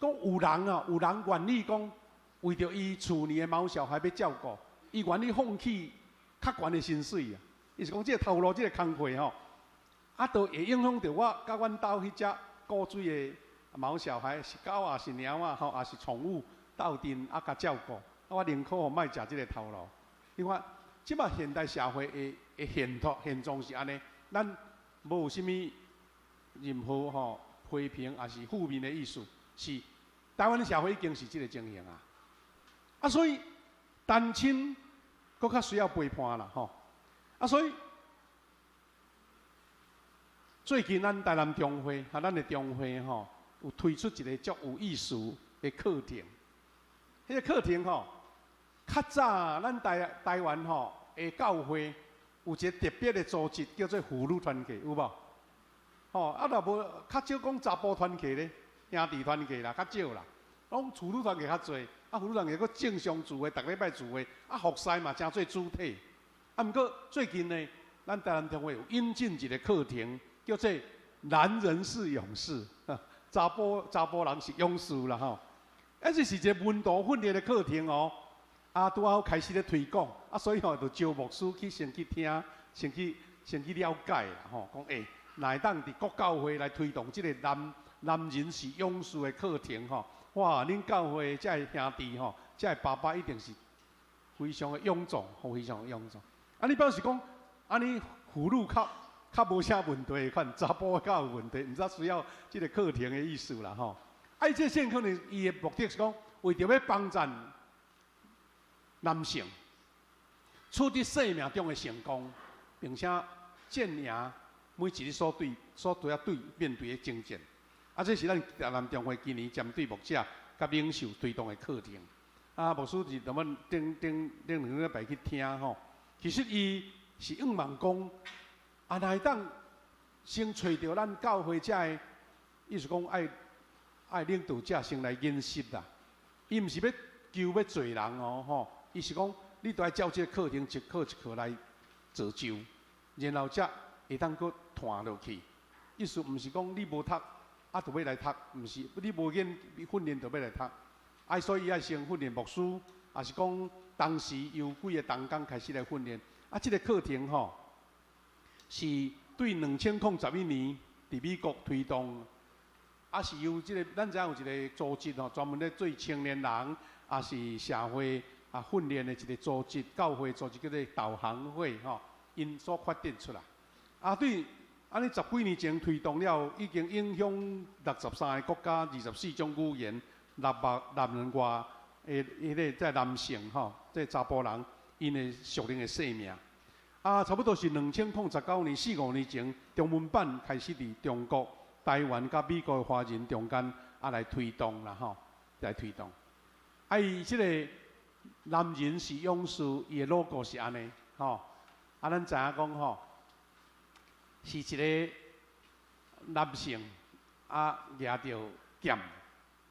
B: 讲有人愿意讲，为着伊厝里的毛小孩要照顾，伊愿意放弃较悬的薪水啊！伊是讲这个头路，这个工课都会影响到我甲阮兜迄只古水的毛小孩，是狗啊，是猫啊，也是宠物斗阵甲照顾。我宁可莫食这个头路。你看，即摆现代社会的现状是安尼，咱无有啥物任何批评，也是负面的意思。是台湾的社会已经是这个情形所以单亲更较需要陪伴啦所以最近咱台南中会咱的中会有推出一个足有意思的课程。迄个课程较早咱台湾的教会有一个特别的组织叫做妇女团契，有无？若无较少讲查甫团契咧。兄弟团契啦，较少啦，拢妇女团契较侪。妇女团契佫正常聚会，逐礼拜聚会，服侍嘛真做主体。毋过最近呢，咱台南中会有引进一个课程，叫做“男人是勇士”，查甫人是勇士啦这是一个温度训练的课程拄好开始咧推广，所以就招牧师先去听，先去了解啦讲若会当伫各教会来推动这个男人是勇士的课程吼，哇，恁教会这兄弟吼，这爸爸一定是非常的勇壮，非常的勇壮。啊，你表示讲，安尼妇女较无啥问题，看查甫较有问题，毋知需要这个课程的意思啦吼。啊，这线可能伊的目的是讲，为着要帮助男性取得生命中的成功，并且战赢每一日所要面对的征战。啊，这是咱台南中会今年针对牧者甲领袖推动的课程。啊，牧师是咱们顶2个礼拜去听吼，其实伊是仰望讲，啊，哪会当先找着咱教会遮的，意思讲爱领导者先来认识啦。伊毋是要要做人哦吼，伊是讲你都要照这个课程一课一课来造就，然后才会当搁传落去。意思毋是讲你无读，啊，就要来读，毋是你无瘾训练就要来读。啊，所以伊爱先训练牧师，也是讲当时由几个同工开始来训练。啊，这个课程吼，是对2011年伫美国推动，啊是由这个咱知影有一个组织吼，专门咧做青年人，啊是社会啊训练的一个组织，教会组织叫做导航会吼，因所发展出来。啊，对，安尼10几年前推动了，已经影响63个国家，24种语言，6万外的迄个在男性吼，即查甫人。因的属灵的生命，啊，差不多是2019年4、5年前，中文版开始伫中国、台湾甲美国的华人中间啊来推动啦吼，来推动。啊，伊即个男人是勇士，伊的 logo 是安尼吼，啊，咱知影讲吼，是一个男性啊拿着剑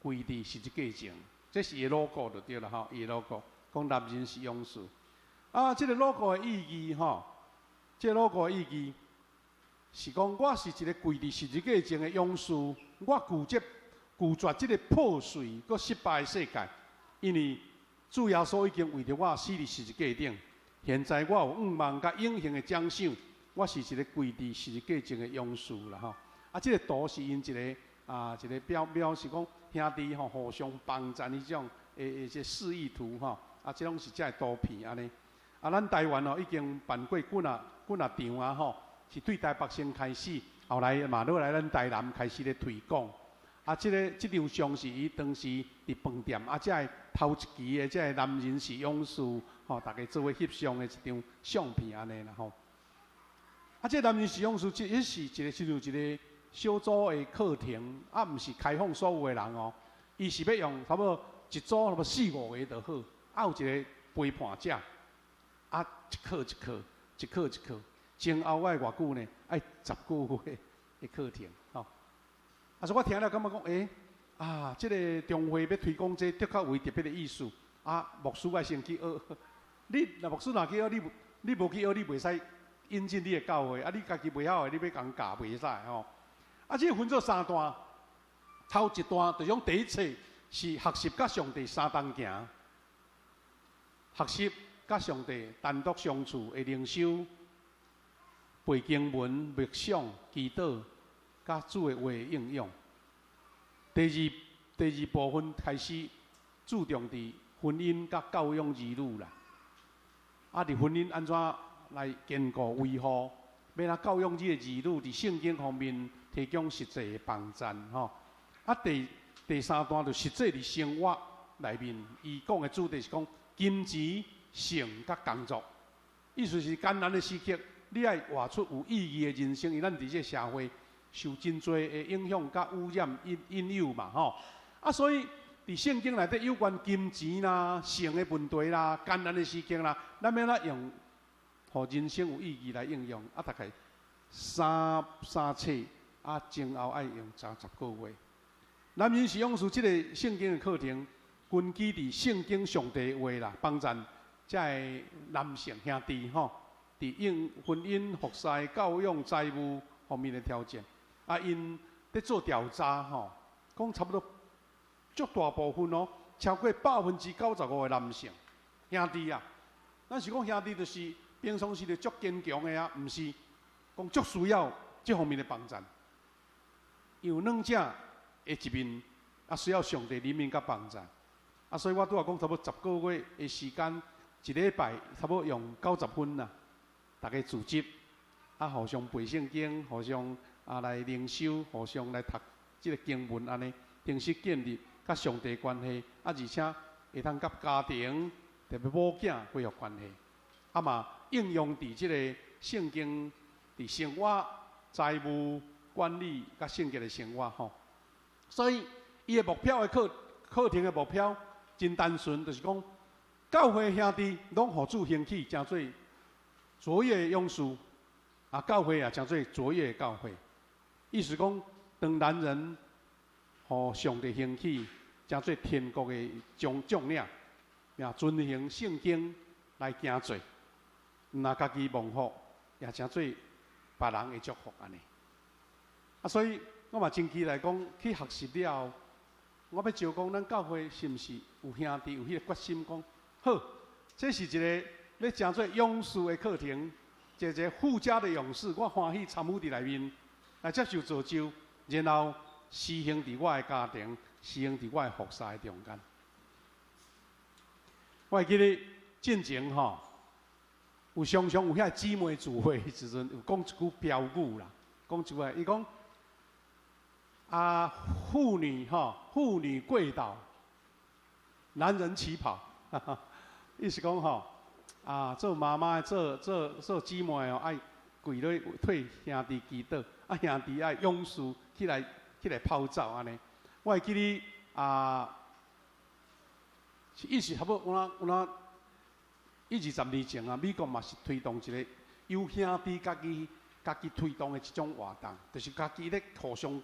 B: 跪伫十字架前，这是伊的 logo 就对了吼，伊的 logo 讲男人是勇士。啊，这个 logo 的意义吼，这个 logo 的意义是讲，我是一个跪伫十字架前的勇士，我拒绝这个破碎、佮失败的世界，因为主耶稣已经为着我死伫十字架顶，现在我有仰望佮永恒的奖赏，我是一个跪伫十字架前的勇士啦吼。啊，这个图是因一个标是讲兄弟吼互相帮助的这种这示意图吼，啊，这种是这图片安尼。啊，咱台湾哦已经办过几啊场啊吼，是对台北先开始，后来嘛落来咱台南开始咧推广。啊，这张相是伊当时伫饭店，啊，这头一期的这男人是勇士，吼，大家做伙翕相的一张相片安尼啦吼。啊，这男人是勇士，这也是一个小组的课程，啊，毋是开放所有的人哦。伊是要用差不多一组差不多4、5个就好，啊，有一个陪伴者。啊，一课，前后爱偌久呢？爱10个月的课程，吼。啊，所以我听了感觉讲，啊，这个中会要推广这的确有特别的意思。啊，牧师爱先去学。你若牧师若去学，你无去学，你袂使引进你的教会。啊，你家己袂晓的，你要共教袂使吼。啊，这分做3段，头一段就讲第一册是学习甲上帝3同行，学习。甲上帝单独相处的灵修、背经文、默想、祈祷，甲主的话的应用。第二部分开始注重伫婚姻甲教养儿女啦。啊，伫婚姻安怎来坚固维护？要来教养你的儿女伫圣经方面提供实际的帮助吼。啊，第3段就实际伫生活内面，伊讲的主题是讲金钱。性甲工作，意思是艰难的时刻，你爱活出有意义的人生。因咱伫这社会受真多的影响甲污染引诱嘛吼。啊，所以伫圣经内底有关金钱啦、性的问题啦、艰难的时刻啦，咱要哪用，互人生有意义来应用。啊，大概三册啊，前后爱用10个月。男人是勇士，这个圣经的课程，根基伫圣经上帝话啦，帮助。在男性兄弟吼，伫婚姻、服侍、教养、财务方面的条件，啊，因伫做调查吼，讲差不多足大部分哦，超过95%的男性兄弟啊，咱是讲兄弟，就是平常时就足坚强的啊，毋是讲足需要这方面的帮助。有2者一面，啊需要上帝怜悯甲帮助。啊，所以我拄仔讲，差不多10个月的时间，一礼拜差不多用90分啦，大家组织，啊，互相背圣经，互相来灵修，互相来读即个经文，安尼定时建立甲上帝关系，啊，而且会通甲家庭，特别某囝恢复关系，啊嘛应用伫即个圣经伫生活、财务管理甲圣洁的生活吼。所以伊的目标的课程的目标。真单纯，就是讲，教会兄弟拢互主兴起，诚做卓越勇士，啊，教会也诚做卓越教会。意思讲，当男人互上帝兴起，诚做天国的将领，也遵行圣经来行做，若家己蒙福，也诚做别人的祝福安尼。啊，所以我嘛真期来讲，去学习了后。我要招讲，咱教会是毋是有兄弟有迄个决心？讲好，这是一个要诚做勇士的课程，一个附加的勇士，我欢喜参与伫内面来接受造就，然后施行伫我的家庭，施行伫我的服侍的中间。我会记得进前吼，有常常有遐姊妹聚会时阵，有讲一句标语啦，讲一句话，伊讲。啊，妇女跪倒，男人起跑，意思讲吼，做妈妈做姊妹哦，爱跪咧替兄弟祈祷，啊兄弟爱勇士起来跑走安尼。我会记哩意思差不多有哪10-20年前啊，美国嘛是推动一个由兄弟家己推动的一种活动，就是家己咧互相。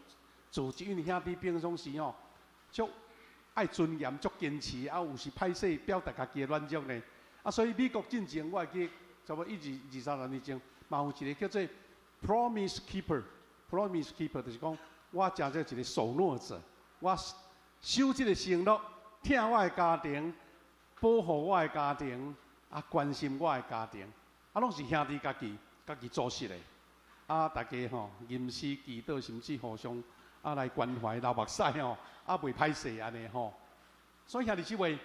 B: 组织，因为兄弟平常时吼，足爱尊严、足坚持，啊有时歹势表达家己的软弱呢。啊，所以美国进前，我会记，差不多20-30年前，嘛有一个叫做 Promise Keeper，Promise Keeper 就是讲，我真做一个守诺者，我守这个承诺，疼我的家庭，保护我的家庭，啊关心我的家庭，啊拢是兄弟家己做事的。啊，大家吼吟诗祈祷，甚至互相。来关怀流目屎吼，袂歹势安尼吼。所以兄弟姊妹，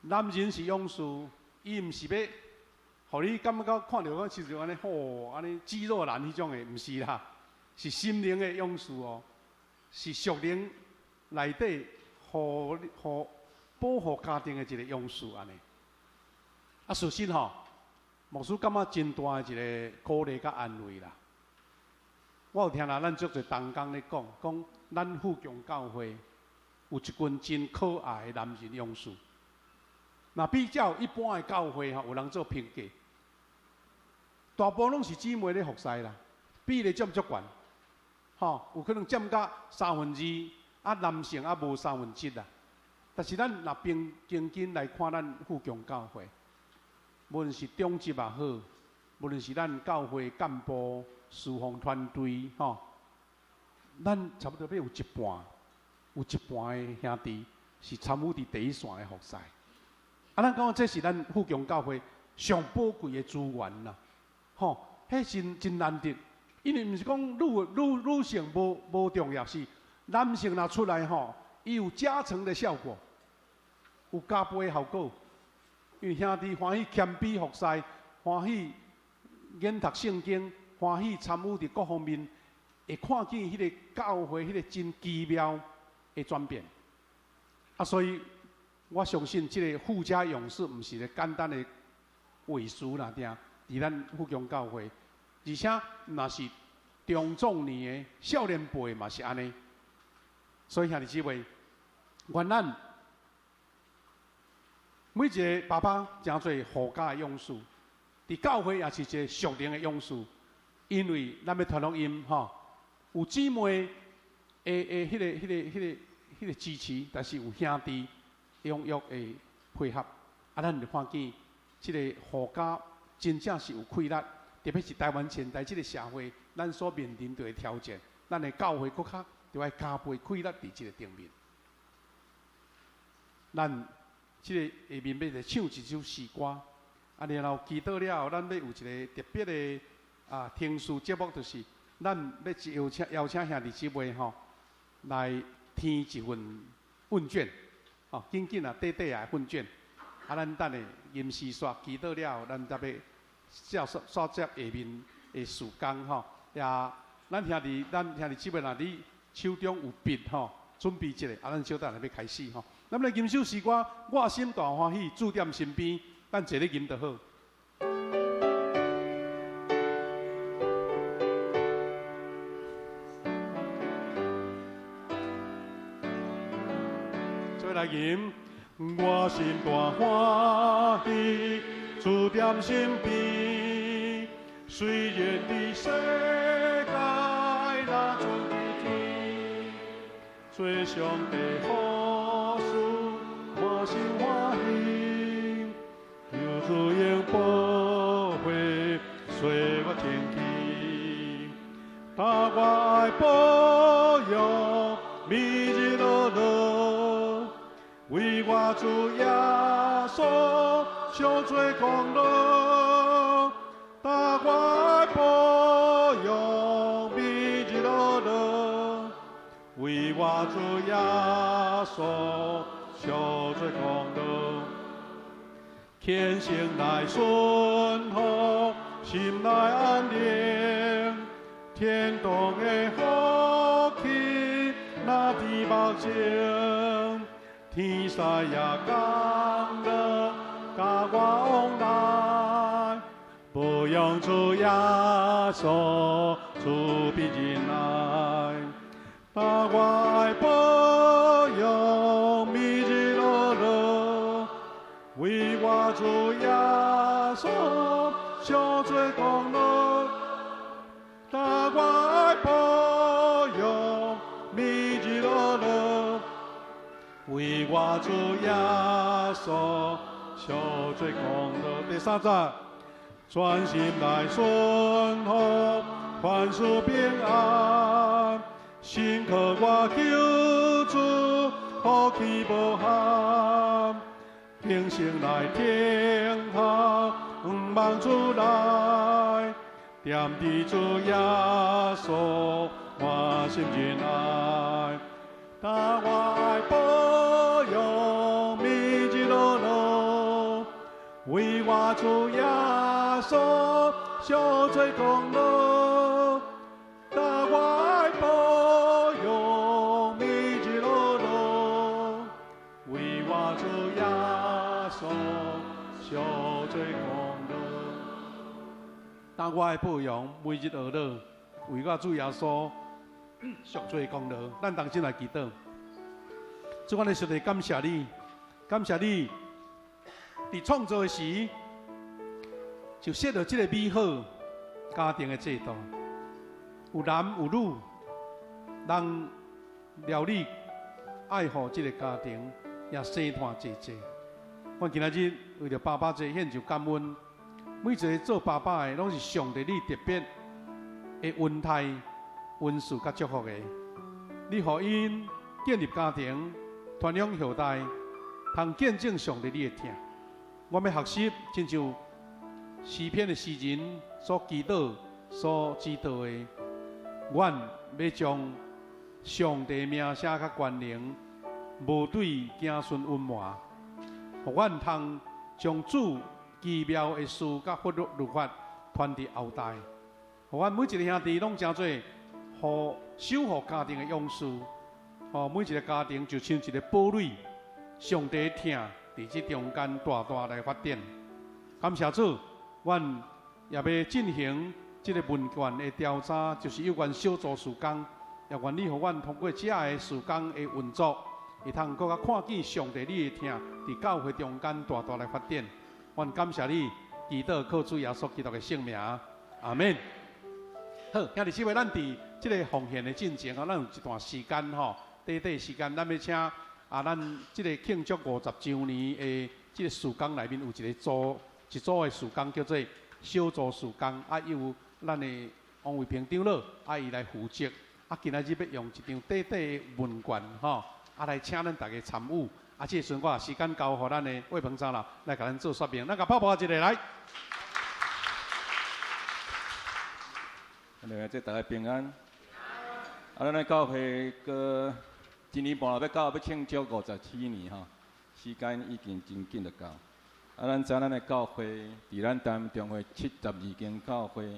B: 男人是勇士，伊毋是要，互你感觉看到讲，其实安尼吼，安尼肌肉男迄种的，毋是啦，是心灵的勇士哦，是属灵内底互保护家庭的一个勇士安尼。啊，事实吼，牧师感觉真大的一个鼓励甲安慰啦。我有听啦，咱足侪同工咧讲咱富强教会有一群真可爱的男人勇士。那比较一般的教会吼，有人做评价，大部分拢是姊妹咧服侍啦，比例占足悬，吼，有可能占甲2/3，啊男性啊无7/3啦。但是咱若平均来看，咱富强教会，无论是中级也好，无论是咱教会干部。侍奉团队吼，咱差不多要有一半的兄弟是参与伫第一线的服侍。咱讲这是咱富强教会上宝贵的资源啦，吼，迄真难得。因为毋是讲女性无重要，是男性若出来吼，伊有加成的效果，有加倍的效果。因为兄弟欢喜谦卑服侍，欢喜研读圣经。欢喜参与伫各方面，会看见迄个教会迄个真奇妙的转变。啊，所以我相信即个富家勇士毋是一个简单的话事啦，伫咱富强教会，而且若是中壮年的少年辈嘛是安尼。所以兄弟姊妹，愿咱每一个爸爸诚做护家的勇士，伫教会也是一个属灵的勇士。因为咱要传福音吼，有姊妹迄个支持，但是有兄弟踊跃的配合，咱就看见即个护家真正是有气力，特别是台湾现代即个社会，咱所面临的挑战，咱的教会搁较就要加倍气力伫即个顶面。咱即个下面要来唱一首诗歌，然后祈祷了后，咱要有一个特别的听书节目，就是咱要邀请兄弟姊妹吼来填一份问卷，哦，紧紧啊，短啊问卷，啊，咱等下吟诗说祈祷了后，咱再要扫接下面的时间吼，也咱兄弟这边啊，你手中有笔吼，准备一下，啊，咱小等下要开始吼。咱们来吟首诗歌，我心大欢喜，主在身边，咱坐咧吟就好。做来吟，我心大欢喜，主在身边，虽然伫世界那存伫天，做上帝好事，我心欢喜，有主应保护，随我前去，但我爱保佑，每日乐乐，为我主耶稣上做功劳，但我爱保佑，每日乐乐，为我主耶稣上做功劳，虔诚来顺服，心内安宁，天堂的福气那伫目前，天使也降落，甲我往来，不用主耶稣，主必忍耐，但我爱保佑，每日乐乐，为我主耶稣上做功劳，但我爱保佑，每日乐乐，为我主耶稣上做功劳。第三节，专心来顺服，凡事平安，心靠我救主，福气无限，平生来听候，望主来，惦伫主耶稣，我心真爱，但我爱保佑，每日乐乐，为我主耶稣上做功劳，但我爱保佑，每日乐乐，为我主耶稣上做功劳，但我爱保佑，每日乐乐，为我主耶稣上做功劳。咱同心来祈祷，主，我哋实在感谢你，感谢你伫创造时就设了这个美好家庭的制度，有男有女，人了你爱护这个家庭，也生团济济。我今仔日为着爸爸节献上感恩，每一个做爸爸的，拢是上帝你特别的恩待、恩赐甲祝福的。你互因建立家庭，传扬后代，通见证上帝你的疼。我要学习，亲像诗篇的诗人所祈祷、所指导的，阮要将上帝名声较关联，无对子孙隐瞒，互阮通将主奇妙的事甲法律法传伫后代，互阮每一个兄弟拢诚做互守护家庭的勇士，每一个家庭就像一个堡垒，上帝疼伫这中间大大来发展。感谢主，阮也要进行这个问卷的调查，就是有关小组事工，也愿你互阮通过这个事工的运作，会通更加看见上帝你的疼伫教会中间大大来发展。阮感谢你，祈祷靠主耶稣基督的圣名，阿门。好，兄弟姊妹，咱伫这个奉献的进程咱有一段时间短时间，咱要请咱这个庆祝50周年的这个事工内面有一组的事工叫做小组事工，有咱的王卫平长老，伊来负责。今仔日要用一张短的问卷来请咱大家参与。这时阵我时间交予咱的魏鹏长老来甲咱做说明，咱甲泡泡一个来。
A: 这大家平安。
E: 咱的教会个1年半要到，要庆祝57年吼，时间已经真紧就到。咱知咱的教会伫咱台湾中会72间教会，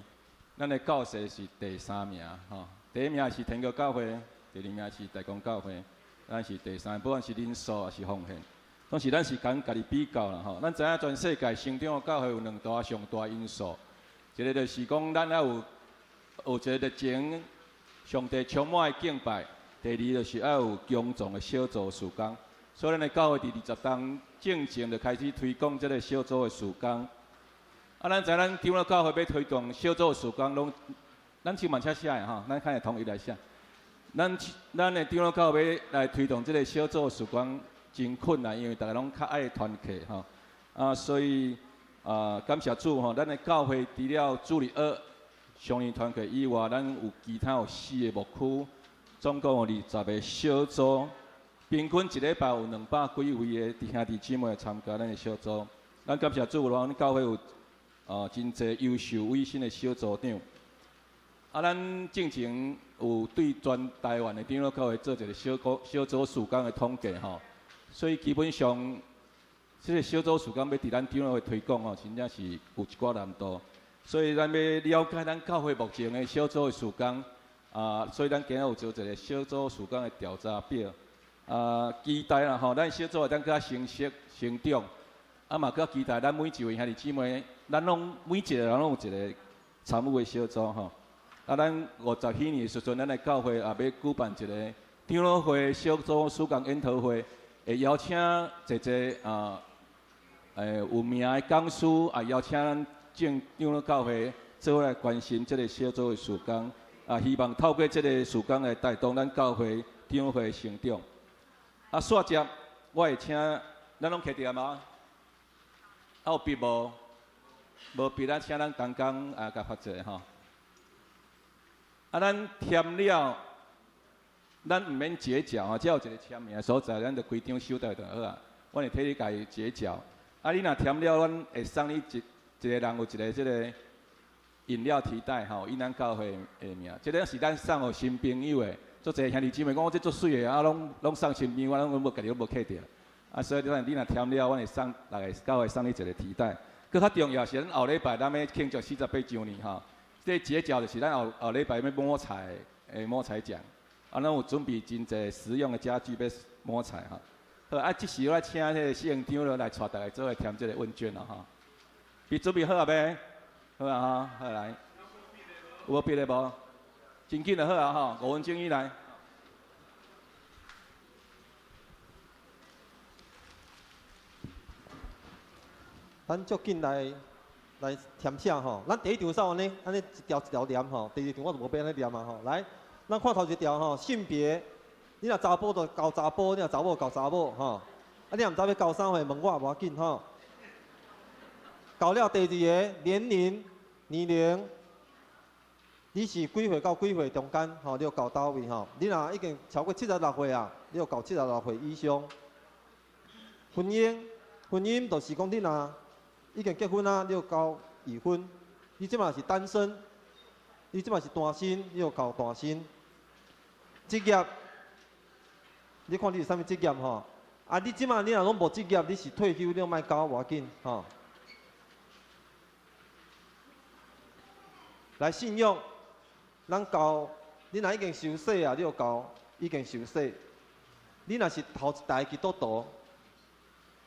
E: 咱的教士是第3名吼，第1名是天国教会，第2名是大公教会，咱是第3，不管是人数还是奉献，拢是咱是跟家己比较啦吼。咱知影全世界成长的教会有2大上大因素，一个就是讲咱要有一个热情。上帝充满的敬拜，第2就是要有强壮的小组事工。所以咱的教会伫20冬正式就开始推广这个小组的事工。咱知咱长老教会要推动小组的事工，拢咱手慢车写的吼，咱看下统一来写。咱的长老教会来推动这个小组的事工真困难，因为大家拢较爱团契吼。所以感谢主吼，咱的教会除了主日学。相应团契以外，咱有其他有4个牧区，总共有20个小组，平均一礼拜有200几位的弟兄姊妹参加咱的小组。咱感谢主，咱教会有真侪优秀伟新的小组长。咱进前有对全台湾的长老教会做一个小组事工的统计吼，所以基本上，这个小组事工要伫咱长老会推广吼，真正是有一寡难度。所以咱要了解咱教会目前的小组的事工，所以咱今日有做一个小组事工的调查表，期待啦吼，咱小组会当较成熟成长，嘛较期待咱每一位兄弟姊妹，咱拢每一个人拢有一个参与的小组吼。咱57年的时阵，咱的教会也要举办一个长老会小组事工研讨会，会邀请一有名的讲师，也邀请咱。正长老教会做来关心这个小组的事工，希望透过这个事工来带动咱教会长老会成长。煞接我会请，咱拢摕着吗？有笔无？无笔，咱请咱同工甲发一个吼。咱填了，咱毋免截缴只要有一个签名的所在，咱就规张收到就好啊。我会替你家己截缴。你若填了，阮会送你一个人有一个这个饮料提袋吼，以咱教会的名，这个是咱送互新朋友的。做侪兄弟姊妹讲，我这足水的，拢送新朋友，我拢无家己拢无客着。所以你若填了，阮会送大家教会送你一个提袋。佮较重要是咱后礼拜咱要庆祝48周年吼，这节交就是咱后礼拜要摸彩的摸彩奖。咱有准备真侪实用的家具要摸彩吼。好，即时我请迄个市长长来带大家做来填这个问卷咯吼。你准备好啊未？好啊哈，好来。有无笔的无？真紧就好啊吼，5分钟以内。
F: 咱足紧来填写吼，咱第一条啥安尼一条一条念吼，第二条我就无变安尼念啊吼。来，咱看头一条吼，性别，你若查甫就交查甫，你若查某交查某吼。你若毋知要交啥货，问我无要紧吼。到了第二个年龄，你是几岁到几岁中间吼，你要到倒位吼。你若已经超过76岁啊，你要到76岁以上。婚姻就是讲你若已经结婚啊，你要交已婚；你即马是单身，你即马是单身，你要交单身。职业，你看你是啥物职业吼？你即马你若拢无职业，你是退休，你莫交无要紧吼。来信用，咱交，你若已经受洗啊，你要交已经受洗。你若是头一代基督徒，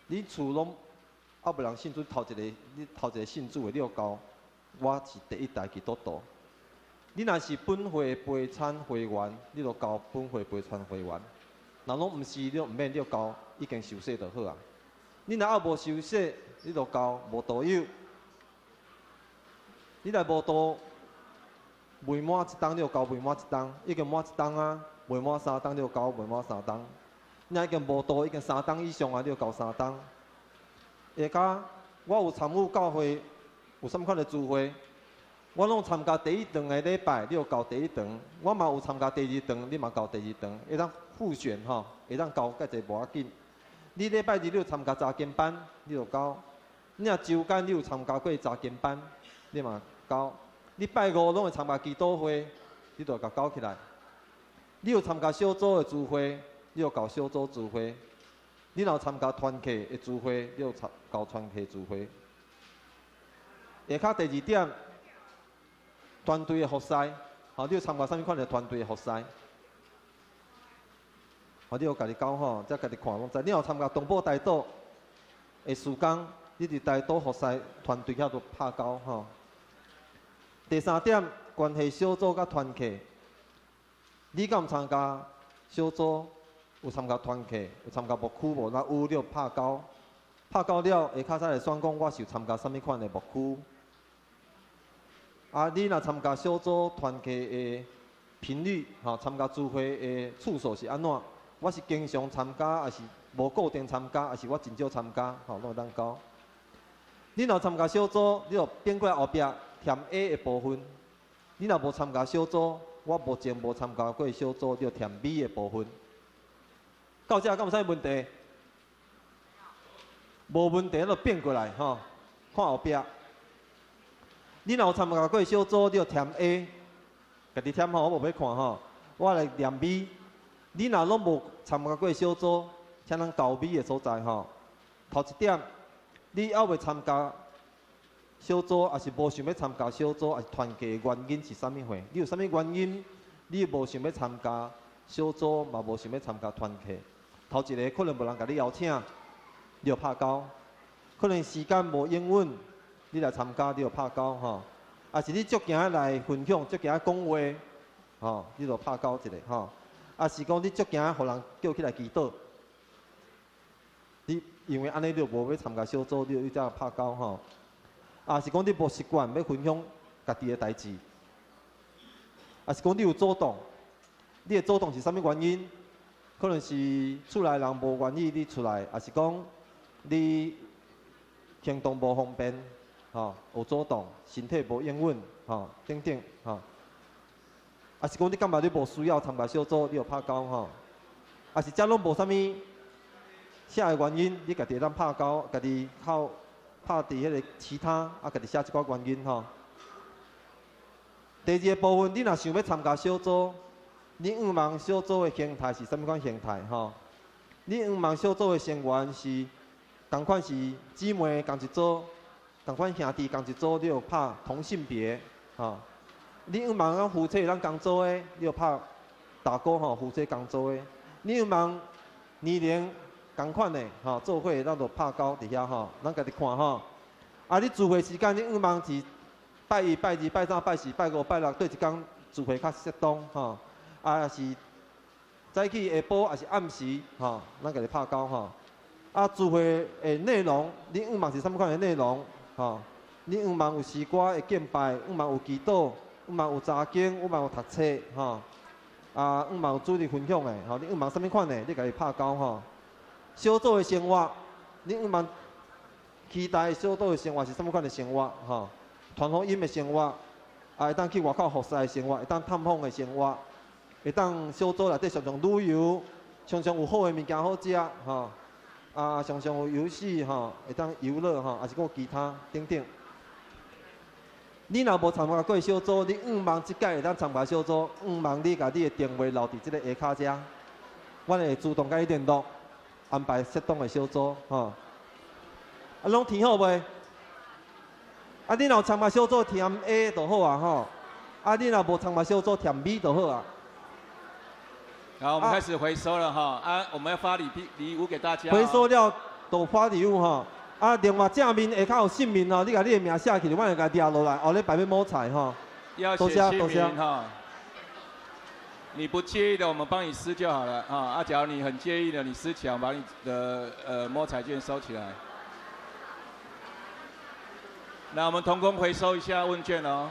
F: 你厝拢还无人信主，你头一个信主的，你要交。我是第一代基督徒。你若是本会陪参会员，你就交本会陪参会员。若拢毋是，你毋免，你要交已经受洗就好啊。你若还无受洗，你就交无道友。你若无道，未满1档，你就交未满1档；已经满1档啊，未满3档，你就交未满3档。你若已经无道，已经3档以上啊，你就交3档。下加我有参与教会有啥物款的聚会，我拢参加第一堂的礼拜，你就交第一堂；我嘛有参加第二堂，你嘛交第二堂，会当复选吼，会当交介济无要紧。你礼拜日你有参加查经班，你就交；你若周间你有参加过查经班，你嘛交。你拜五拢会参加祈祷会，你就甲交起来。你有参加小组的聚会，你有搞小组聚会；你若参加团契的聚会，你有搞团契聚会。下骹第二点，团队的服侍，吼，你有参加啥物款的团队的服侍？吼，你有家己搞吼，则家己看拢知。你若参加东部台岛的事工，你伫台岛服侍团队遐都拍交吼。第三点，关系小组甲团契，你敢有参加小组？有参加团契，有参加牧区无？若有，你有拍交。拍交了，下骹才会选讲我是有参加啥物款的牧区。你若参加小组团契的频率，吼，参加聚会的次数是安怎？我是经常参加，还是无固定参加，还是我真少参加？吼，拢会当讲。你若参加小组，你就变过来后壁填 A 的部分；你若无参加小组，我目前无参加过小组，你就填 B 的部分。到这敢有啥问题？无问题，就变过来吼，看后壁。你若有参加过小组，你就填 A， 家己填吼，我无要看吼。我来念 B。你若拢无参加过小组，请咱交 B 的所在吼。头一点，你还未参加小组，还是无想要参加小组，还是团契的原因是啥物货？你有啥物原因？你无想要参加小组，嘛无想要参加团契？头一个可能无人甲你邀请，你就拍交；可能时间无应允。你来参加，你就拍交吼；啊是你足惊来分享，足惊讲话，吼，你就拍交一个吼；啊是讲你足惊，互人叫起来祈祷，你因为安尼你就无要参加小组，你就才拍交吼；啊是讲你无习惯要分享家己的代志，啊是讲你有主动，你的主动是啥物原因？可能是厝内人无愿意你出来，啊是讲你行动无方便。吼，有主动，身体无应允，吼，等等，吼，啊是讲你感觉你无需要参加小组，你就拍交吼，啊是遮拢无啥物啥个原因，你家己当拍交，家己靠拍伫迄个其他，啊家己写一寡原因吼。第二个部分，你若想要参加小组，你毋茫小组的形态是啥物款形态吼？你毋茫小组的成员是同款是姊妹共一组。同款兄弟共一组，你有拍同性别，吼。你有望讲夫妻咱共组的，你有拍大哥吼，夫妻共组的。你有望年龄同款的，吼，做伙咱就拍交伫遐吼，咱家己看吼。啊，你聚会时间，你有望是拜一、拜二、拜三、拜四、拜五、拜六，对一天聚会较适当，吼。啊是早起下晡，还是暗时，吼，咱家己拍交吼。啊，聚会的内容，你有望是啥物款的内容？吼，你有望有诗歌的敬拜，有望有祈祷，有望有查经，有望有读册，吼，啊，有望有主日分享的，吼，你有望啥物款的，你家己拍交吼。小组的生活，你有望期待小组的生活是啥物款的生活，吼，传福音的生活，啊，会当去外口服侍的生活，会当探访的生活，会当小组内底常常旅游，常常有好的物件好食，吼。啊，常常有游戏吼，会当游乐吼，还是讲其他等等。你若无参加过小组，你望即届会当参加小组，望你甲你的电话留伫即个下骹遮，阮会主动甲你联络，安排适当的小组吼。啊，拢填好袂？啊，你若参加小组填 A 就好啊吼。啊，你若无参加小组填 B 就好啊。
E: 好，我们开始回收了哈。啊，我们要发礼物给大家。
F: 回收了就发礼物哈。啊，另外正面下骹有姓名哦，你把你的名写起来，我会甲抓落来，后日摆要摸彩哈。
E: 要写姓名哈。你不介意的，我们帮你撕就好了啊。啊，假如你很介意的，你撕起来，把你的摸彩券收起来。那我们同工回收一下问卷哦。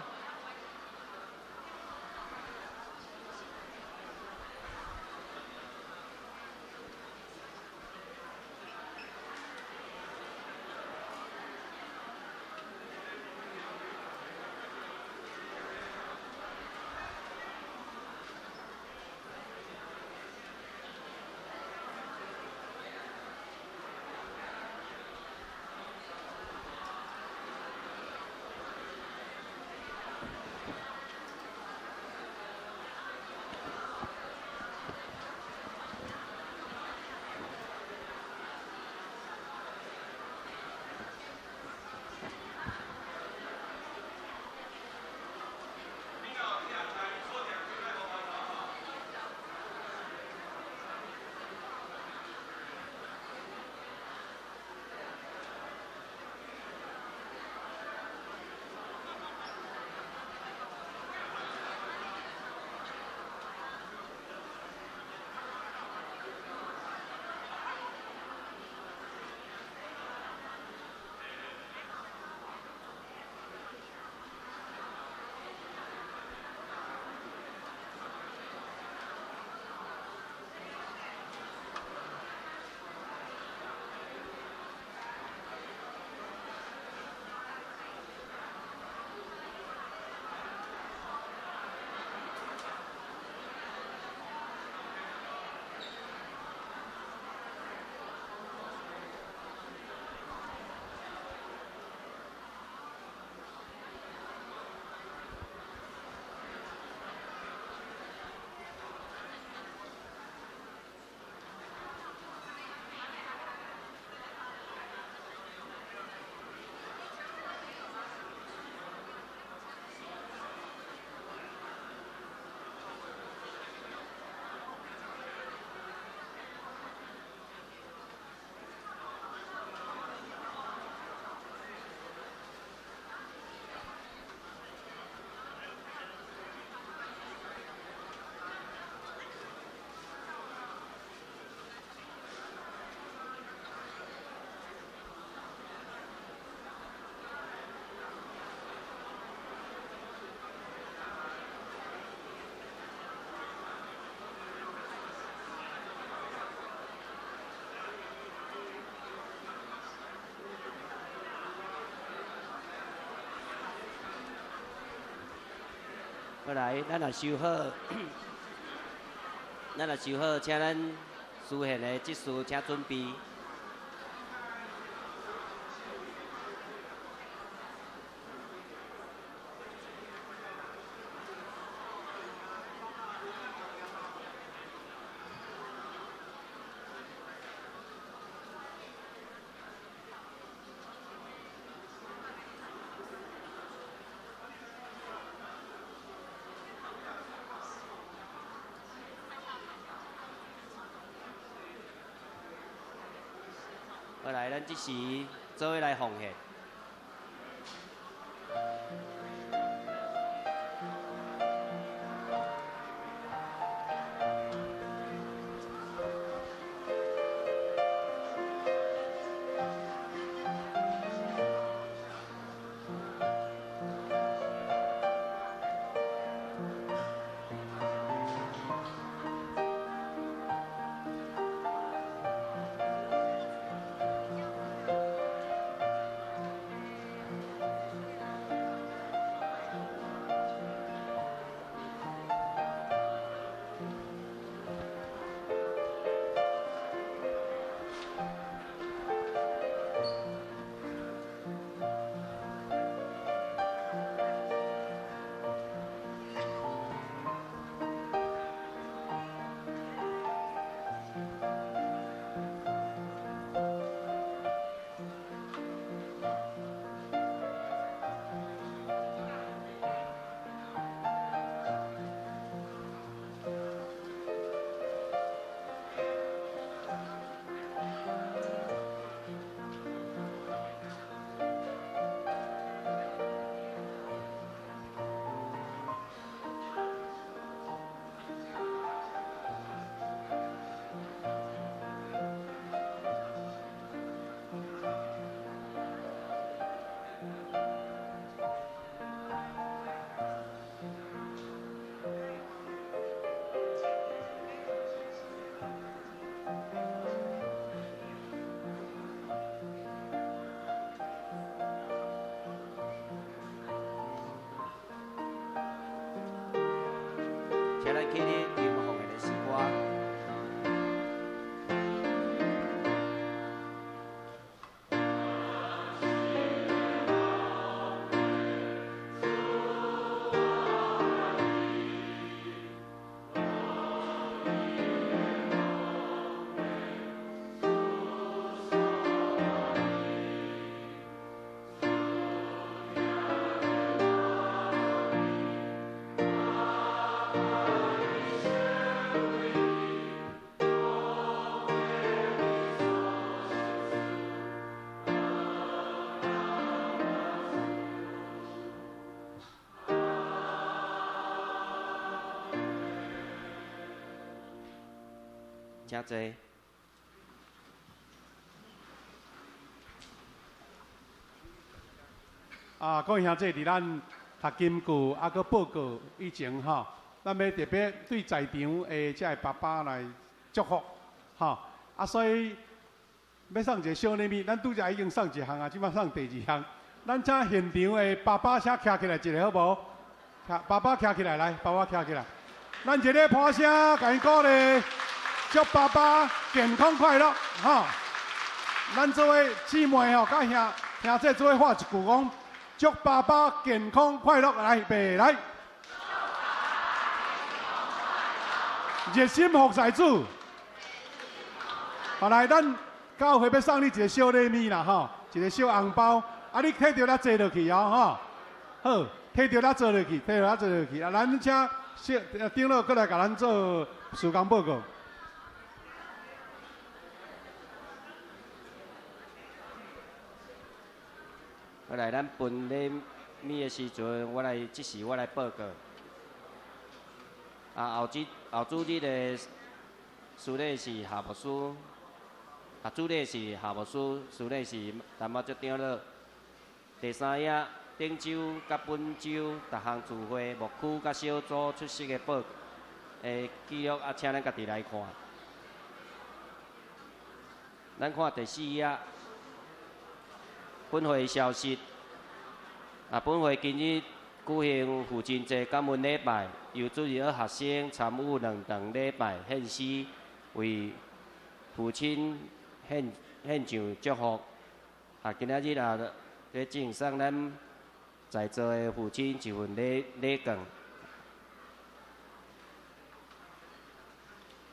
C: 后来，咱若收好，咱若收好，请咱书宪的技师请准备。后来，咱即时做伙来奉献。请咱起立，听奉献的诗歌。真济。
B: 各位兄弟，伫咱读金句啊，搁报告以前吼，咱要特别对在场的这爸爸来祝福，吼所以要送一个小礼物，咱拄则已经送一项啊，即摆送第二项。咱请现场的爸爸先徛起来一个好无？爸爸徛起来，来，爸爸徛起来。咱一个拍声，甲因鼓励。祝爸爸健康快乐，哈！咱做位姊妹吼，甲兄弟做位画一句讲，祝爸爸健康快乐，来，备来。热心服侍主。好来，咱教会要送你一个小礼物啦，吼，一个小红包，啊，你摕着咱坐落去哦，吼，好，摕着咱坐落去，摕着咱坐落去，啊，咱请顶落过来甲咱做事工报告。
C: 后来，咱分礼物的时阵，即时我来报告。后主日的司礼是夏牧师，主礼是夏牧师，司礼是淡薄局长了。第三页顶周甲本周逐项聚会牧区甲小组出席的记录啊，请咱家己来看。咱看第4页。本会消息本会今日举行父亲节感恩礼拜，由主日学生参与2场礼拜献诗，为父亲献上祝福。今仔日咧赠送咱在座的父亲一份礼券。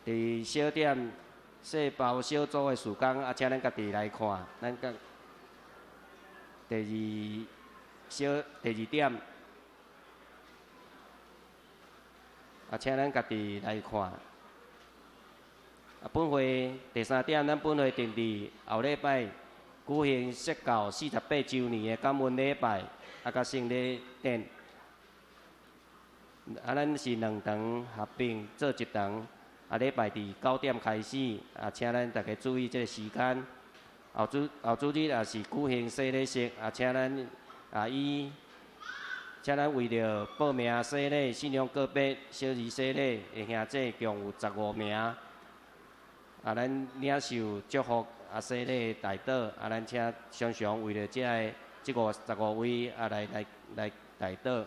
C: 伫小点细胞小组的时间，请咱家己来看。咱甲第二点，请咱家己来看。本会第3点，咱本会定伫后礼拜举行设教48周年的感恩礼拜，甲圣礼典。咱是2场合并做1场。礼拜伫9点开始，请咱大家注意这个时间。后主日也是举行洗礼式，请咱为着报名洗礼，信仰个别小儿洗礼的兄弟共有15名。咱领受祝福洗礼的代祷，咱请常常为着这个15位来代祷。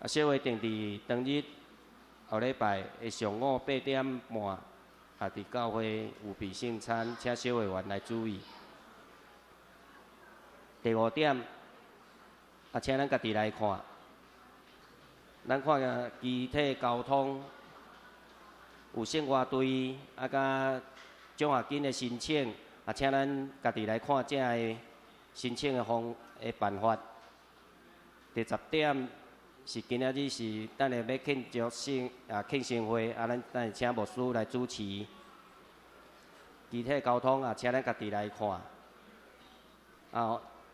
C: 小会定伫当日。后礼拜的上午8点半，伫教会有备圣餐，请小会员来注意。第5点，请咱家己来看。咱看机体交通有生活队，甲奖学金的申请，请咱家己来看这个申请的办法。第10点。是今仔日是等下要庆祝庆生会，咱等下请牧师来主持。集体交通请咱家己来看。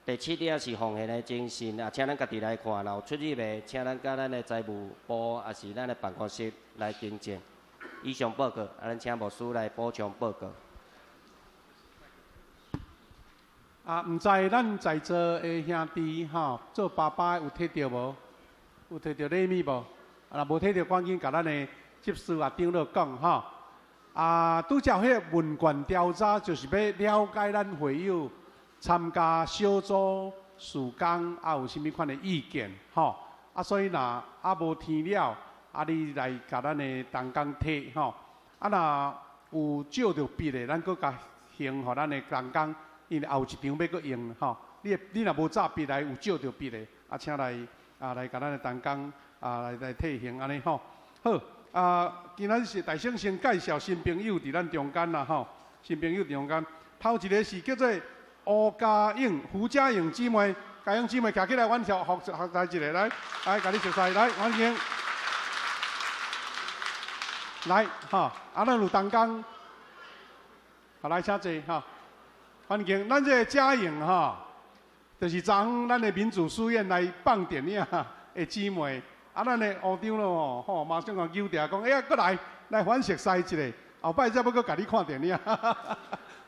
C: 第7点是奉献的精神，请咱家己来看。然后出入的，请咱甲咱的财务部，也是咱的办公室来订正。以上报告，咱请牧师来补充报告。
B: 毋知咱在座的兄弟做爸爸有摕到无？有摕到礼物无？若无摕到，赶紧甲咱的执事长老讲拄则迄个问卷调查，就是要了解咱会友参加小组事工有甚物款的意见所以若无填了，你来甲咱的同工摕若有照着笔的，咱搁甲行互咱的同工，因为后一场要搁用你若无照笔来，有照着笔的，请来。来甲咱的同工来替行安尼好，今仔日是大圣先介绍新朋友伫咱中间啦新朋友伫中间，头一个是叫做胡家颖姊妹，家颖姊妹徛起来，阮学台一个来，甲你熟悉来，欢迎。来咱有同工，来请坐欢迎咱这个嘉颖就是昨昏咱的民主书院来放电影的姊妹，咱的校长咯马上讲揪定讲，过来反熟悉一下，后摆再要搁甲你看电影，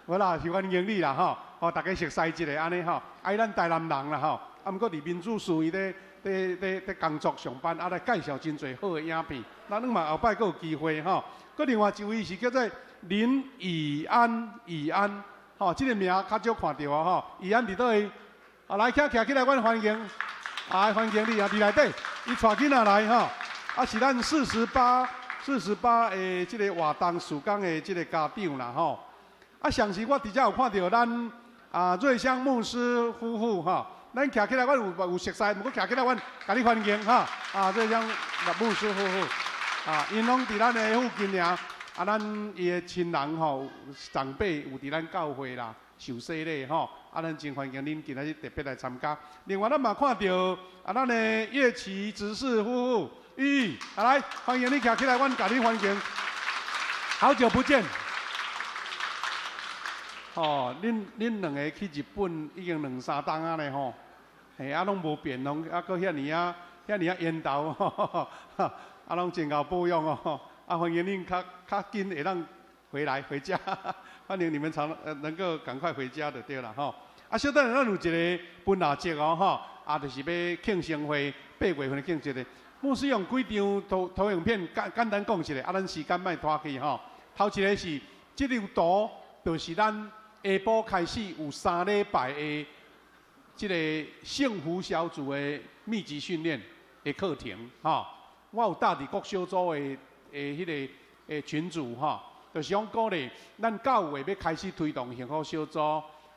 B: 无啦，是欢迎你啦大家熟悉一下安尼爱咱台南人啦毋过伫民主事业咧工作上班，来介绍真侪好的影片，咱嘛后摆搁有机会搁另外一位是叫做林以安，这个名较少看到以安伫倒位？来，徛起来，阮欢迎，欢迎你伫内底，伊带囡仔来是咱48的这个活动事工的这个家长啦上次我伫遮有看到咱瑞香牧师夫妇咱徛起来，阮有熟悉，毋过徛起来，阮甲你欢迎瑞香牧师夫妇因拢伫咱的附近咱伊的亲人长辈有伫咱教会啦。受洗礼咱真欢迎恁今仔日特别来参加。另外，咱嘛看到咱的乐器执事夫妇，来欢迎你徛起来，阮甲你欢迎。好久不见。恁两个去日本已经2、3冬啊咧拢无变，拢搁遐尔缘投拢真够保养欢迎恁较紧会当回家。欢迎你们能够赶快回家就对了小等下咱有一个分下节就是要庆生会8月份的庆节的。牧师用几张投影片简单讲一下，咱时间莫拖去头一个是这张图，就是咱下晡开始有3礼拜的这个幸福小组的密集训练的课程，吼，我有搭伫各小组的迄个群组，吼，就是讲鼓励咱9月要开始推动幸福小组。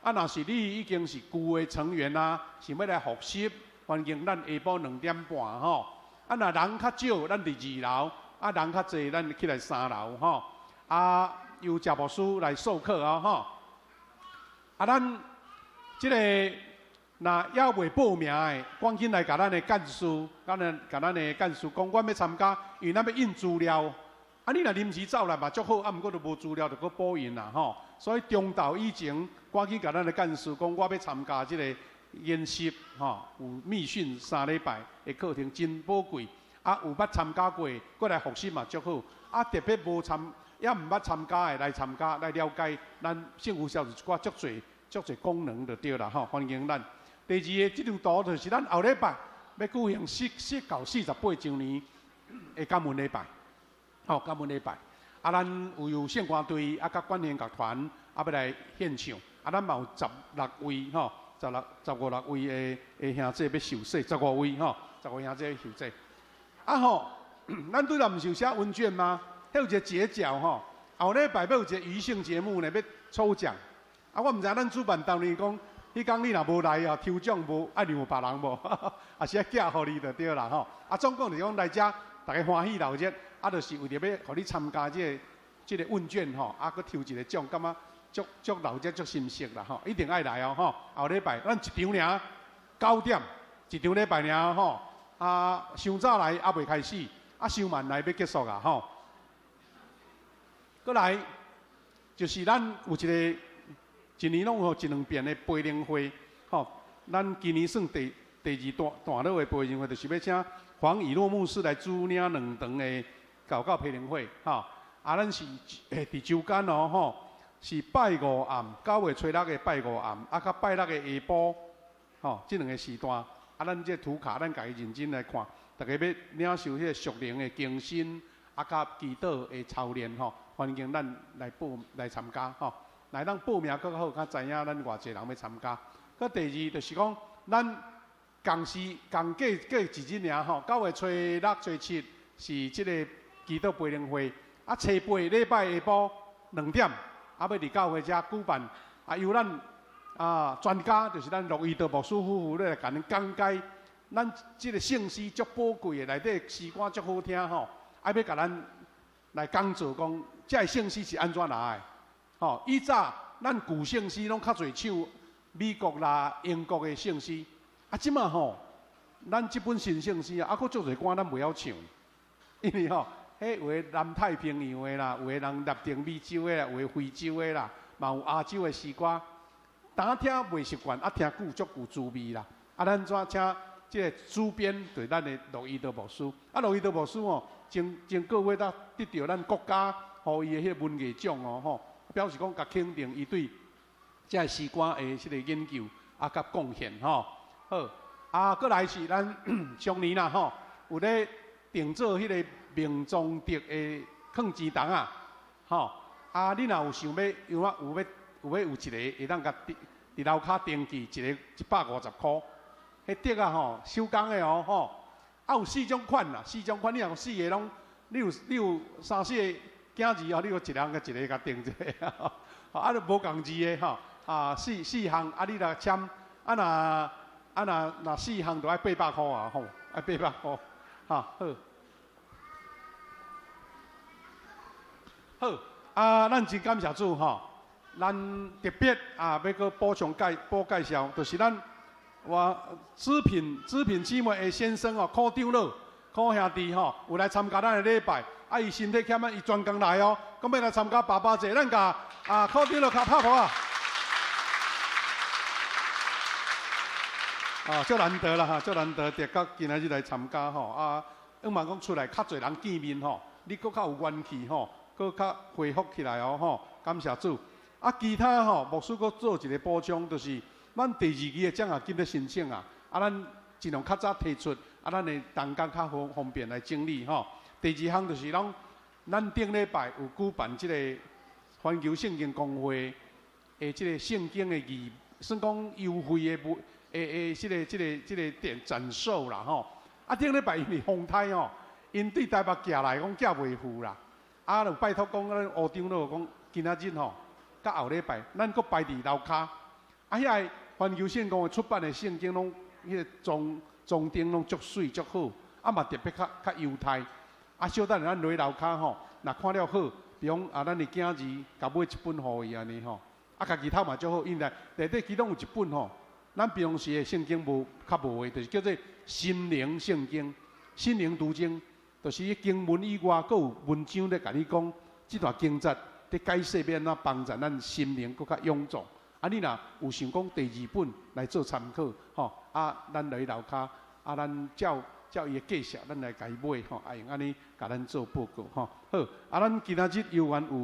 B: 啊，若是你已经是旧的成员啊，想要来复习，欢迎咱下晡2点半，吼。啊，若人较少，咱伫2楼；啊，人较济，咱起来3楼，吼。啊，由贾博士来授课啊，吼。啊，咱即个若还未报名的，赶紧来甲咱的干事，甲咱的干事讲，阮要参加，因为咱要印资料。啊，你若临时走来嘛，足好，啊，毋过就无资料，就搁补印啦，吼。所以中昼以前，赶紧甲咱的干事讲，我要参加即个研习，吼，有密训3礼拜的课程，真宝贵。啊，有捌参加过，过来复习嘛，足好。啊，特别无也毋捌参加的来参加，来了解咱幸福小组一寡足侪功能就对啦，吼，欢迎咱。第二个，即张图就是咱后礼拜要举行4到48周年的感恩礼拜，吼，感恩礼拜。啊，咱有献歌队，啊，甲管弦乐团，啊，要来献唱。啊，咱嘛有16位，吼，15、16位的兄弟要受洗，15位，吼，15位兄弟要受洗。啊，吼，咱对了毋是有写问卷吗？迄有一个截角，吼，后礼拜要有一个余兴节目呢，要抽奖。啊，我毋知咱主办单位讲，迄天你若无来啊，抽奖无爱让别人无，啊是寄互你就对啦，吼。啊，总共就是讲来遮，大家欢喜闹热，啊，就是为着要互你参加即个问卷吼，啊，佮抽一个奖，感觉足闹热足心息啦，吼，一定爱来哦，吼。后礼拜咱一场尔9点，一场礼拜尔吼，啊，伤早来还未开始，啊，伤慢来要结束啊，吼。过来就是咱有一个一年拢有1-2遍的培灵会，吼，咱今年算第2段落的培灵会，就是要请黄以诺牧师来主领2场的教培灵会，吼。啊，咱是伫周间哦，吼，是拜5暗，9月初6的拜5暗，啊，甲拜6的下晡，吼，这2个时段，啊，咱这图卡咱家己认真来看，大家要领受迄个属灵的更新，啊，甲祈祷的操练，吼，欢迎咱来参加，吼，来咱报名更好，较知影咱偌济人要参加。佮第二就是讲，咱共过一日尔，吼，9月初6、初7是这个祈祷培灵会。啊，初8礼拜下晡2点，啊，要伫教会遮举办，啊，由咱专家，就是咱陆义道牧师夫妇咧，甲恁讲解，咱即个圣诗足宝贵的，内底诗歌足好听吼，啊，要甲咱来讲座讲，这个圣诗是安怎来的？吼，以早咱旧圣诗拢较侪唱美国啦、英国的圣诗，啊，即马吼，咱即本新圣诗啊，还佫足侪歌咱袂晓唱，因为吼。迄有诶南太平洋诶啦，有诶人立定美洲诶啦，有诶非洲诶啦，嘛有亚洲诶诗歌，单听袂习惯，啊听久足有滋味啦。啊，咱怎请即个主编对咱诶陆义道牧师，啊陆义道牧师吼，前个月得到咱国家予伊诶迄个文艺奖哦吼，表示讲甲肯定伊对即个诗歌诶迄个研究啊甲贡献吼。好，啊，过来是咱上年啦吼，有咧定做迄个。命中德的放钱筒啊，吼！啊，你若有想要，有一个会当甲伫楼骹登记一个150块，迄德啊吼，手工的哦吼。啊有4种款啦，4种款，你若有4个拢，你有3、4个囝儿哦，你有一人甲一个甲登一个，啊，就无共字的吼，啊4项，啊你若签，啊若4项就爱800块啊吼，爱800块，哈好。好，啊，咱真感谢主吼，咱特别啊，要搁补介绍，就是咱子品姊妹的先生哦，柯长老、柯兄弟吼，有来参加咱的礼拜，啊，伊身体欠啊，伊专工来哦，咁要来参加爸爸节，咱甲柯长老卡拍拍啊，啊，足难得啦哈，足难得，特甲今仔日来参加吼，啊，希望讲出来较侪人见面吼，你搁较有元气吼。搁较恢复起来哦吼，感谢主。啊，其他吼，牧师搁做一个补充，就是咱第2期的奖学金咧申请啊，啊，咱尽量较早提出，啊，咱会同工较方便来整理吼。第2项就是咱顶礼拜有举办即个环球圣经公会的即个圣经的算讲优惠的即个展售啦吼。啊，顶礼拜因为风台吼，因对台北寄来讲寄袂赴啦，啊，就拜托讲咱乌长老讲今仔日吼，甲后礼拜咱搁摆伫楼骹，啊，遐个环球圣公的出版的圣经拢迄个装订拢足水足好，啊嘛特别较优待，啊，小等咱落楼骹吼，若看了好，比方啊，咱的囝儿甲买一本互伊安尼吼，啊，家己读嘛足好，因内底其中有一本吼。咱平时的圣经较无的，就是叫做心灵圣经、心灵读经，就是经文以外，佫有文章咧，甲你讲这段经节伫解释要安怎帮助咱心灵佫较勇壮。啊，你若有想讲第二本来做参考，吼，啊，咱来楼骹，啊，咱照伊的介绍，咱来甲伊买，吼，啊用安尼甲咱做报告，吼，好，啊，咱今仔日游园有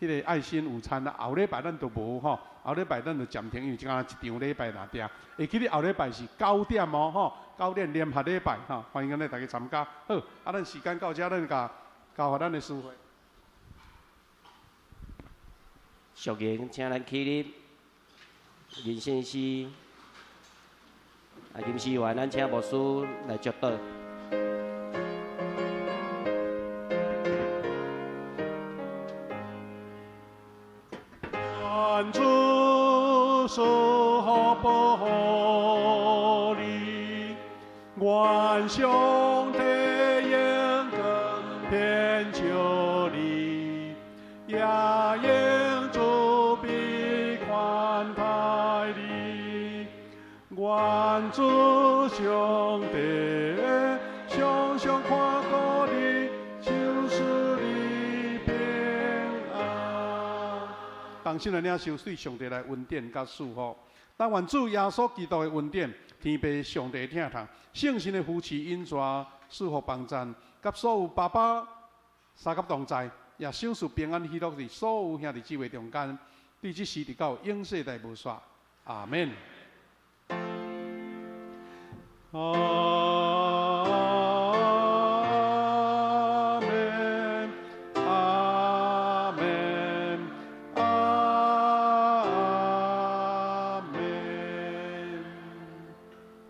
B: 迄个爱心午餐啊，后礼拜咱都无吼。后礼拜咱就暂停，因为只干一场礼拜拿掉。会记得后礼拜是9点哦，吼，9点联合礼拜，吼，欢迎咱大家参加。好，啊，咱时间到这，咱交互咱的师傅。
C: 淑英，请咱起立，林先生，啊，林思源，咱请牧师来接导。
B: 主所保护你，愿上帝应更偏求你，也应主必宽待你，愿主上帝常常看顾你，就是你平安。当心的领受对上帝来恩典甲祝福。但愿主耶稣基督的恩典、天父上帝疼痛、圣神的扶持引带、祝福帮赞，甲所有爸爸、三甲同在，也享受平安喜乐伫所有兄弟姊妹中间，对这时直到永世代无煞。阿门。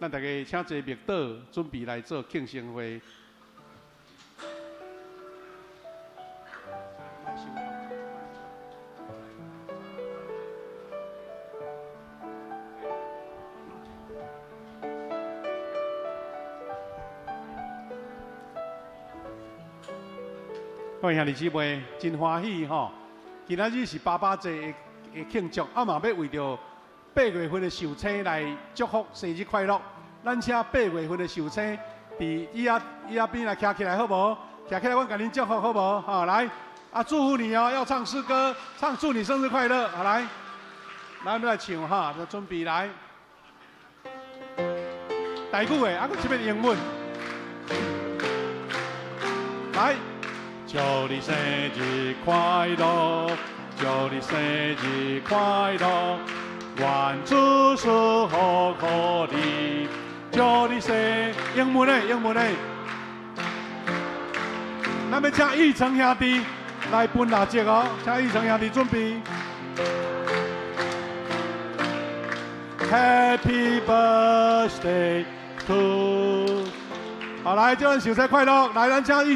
B: 咱大家请坐密岛，准备来做庆生会。各位兄弟姊妹，真欢喜吼！今仔日是爸爸节的庆祝，啊嘛要为着8月份的寿星来祝福生日快乐。咱请8月份的寿星伫椅仔边来徛起来好无？徛起来，我甲恁祝福好无？好，来，啊祝福你哦，要唱诗歌，唱祝你生日快乐。好来，来我们来唱哈，就准备来。台语的，啊个这边英文，来。祝你生日快乐，祝你生日快乐，愿主祝福你，祝你生英文的，咱要请义成兄弟来分蜡烛哦，请义成兄弟准备。Happy birthday to， 好来，祝你寿星快乐，来，咱请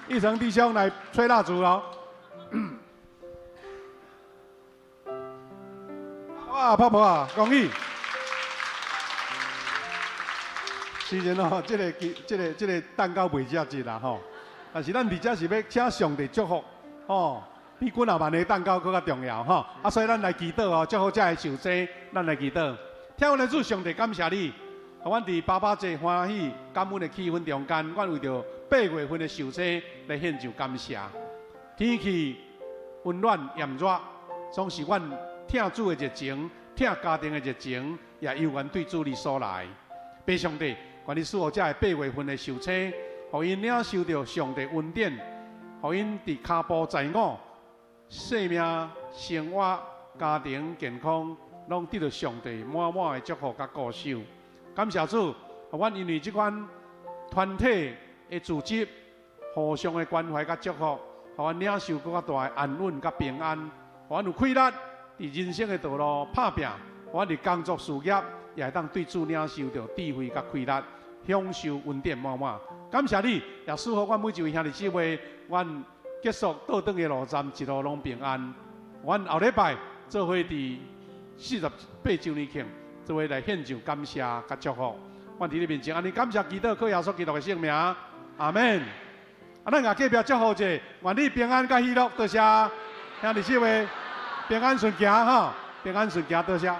B: 义成弟兄来吹蜡烛哦！哇，泡泡啊，恭喜！虽然哦，这个蛋糕袂遮济啦吼，但是咱伫遮是要请上帝祝福吼，比几啊万个蛋糕更较重要吼。啊，所以咱来祈祷哦，祝福这个寿星，咱来祈祷。听我来主上帝感谢你，阮伫爸爸节欢喜感恩的气氛中间，阮为着8月份的寿星来献上感谢。天气温暖炎热，总是阮听主的热情、听家庭的热情，也由阮对主你所来。爸上帝，愿你使我这8月份的寿星，互因领受到上帝恩典，互因伫脚步在我，生命、生活、家庭健康，拢得到上帝满满的祝福甲顾守。感谢主，阮因为这款团体的组织，互相的关怀甲祝福，互阮领受更较大的安稳甲平安，互阮有气力伫人生的道路打拼，阮伫工作事业也会当对主领受到智慧甲气力，享受恩典满满。感谢你，也祝福阮每一位兄弟姊妹，阮结束倒转的路站一路拢平安。阮后礼拜做伙伫48周年庆，做伙来献上感谢甲祝福。阮伫你面前，安尼感谢祈祷，靠耶稣基督的圣名，阿门。咱也隔壁祝福者，愿你平安甲喜乐，多谢兄弟姊妹，平安顺行哈，平安顺行，多谢。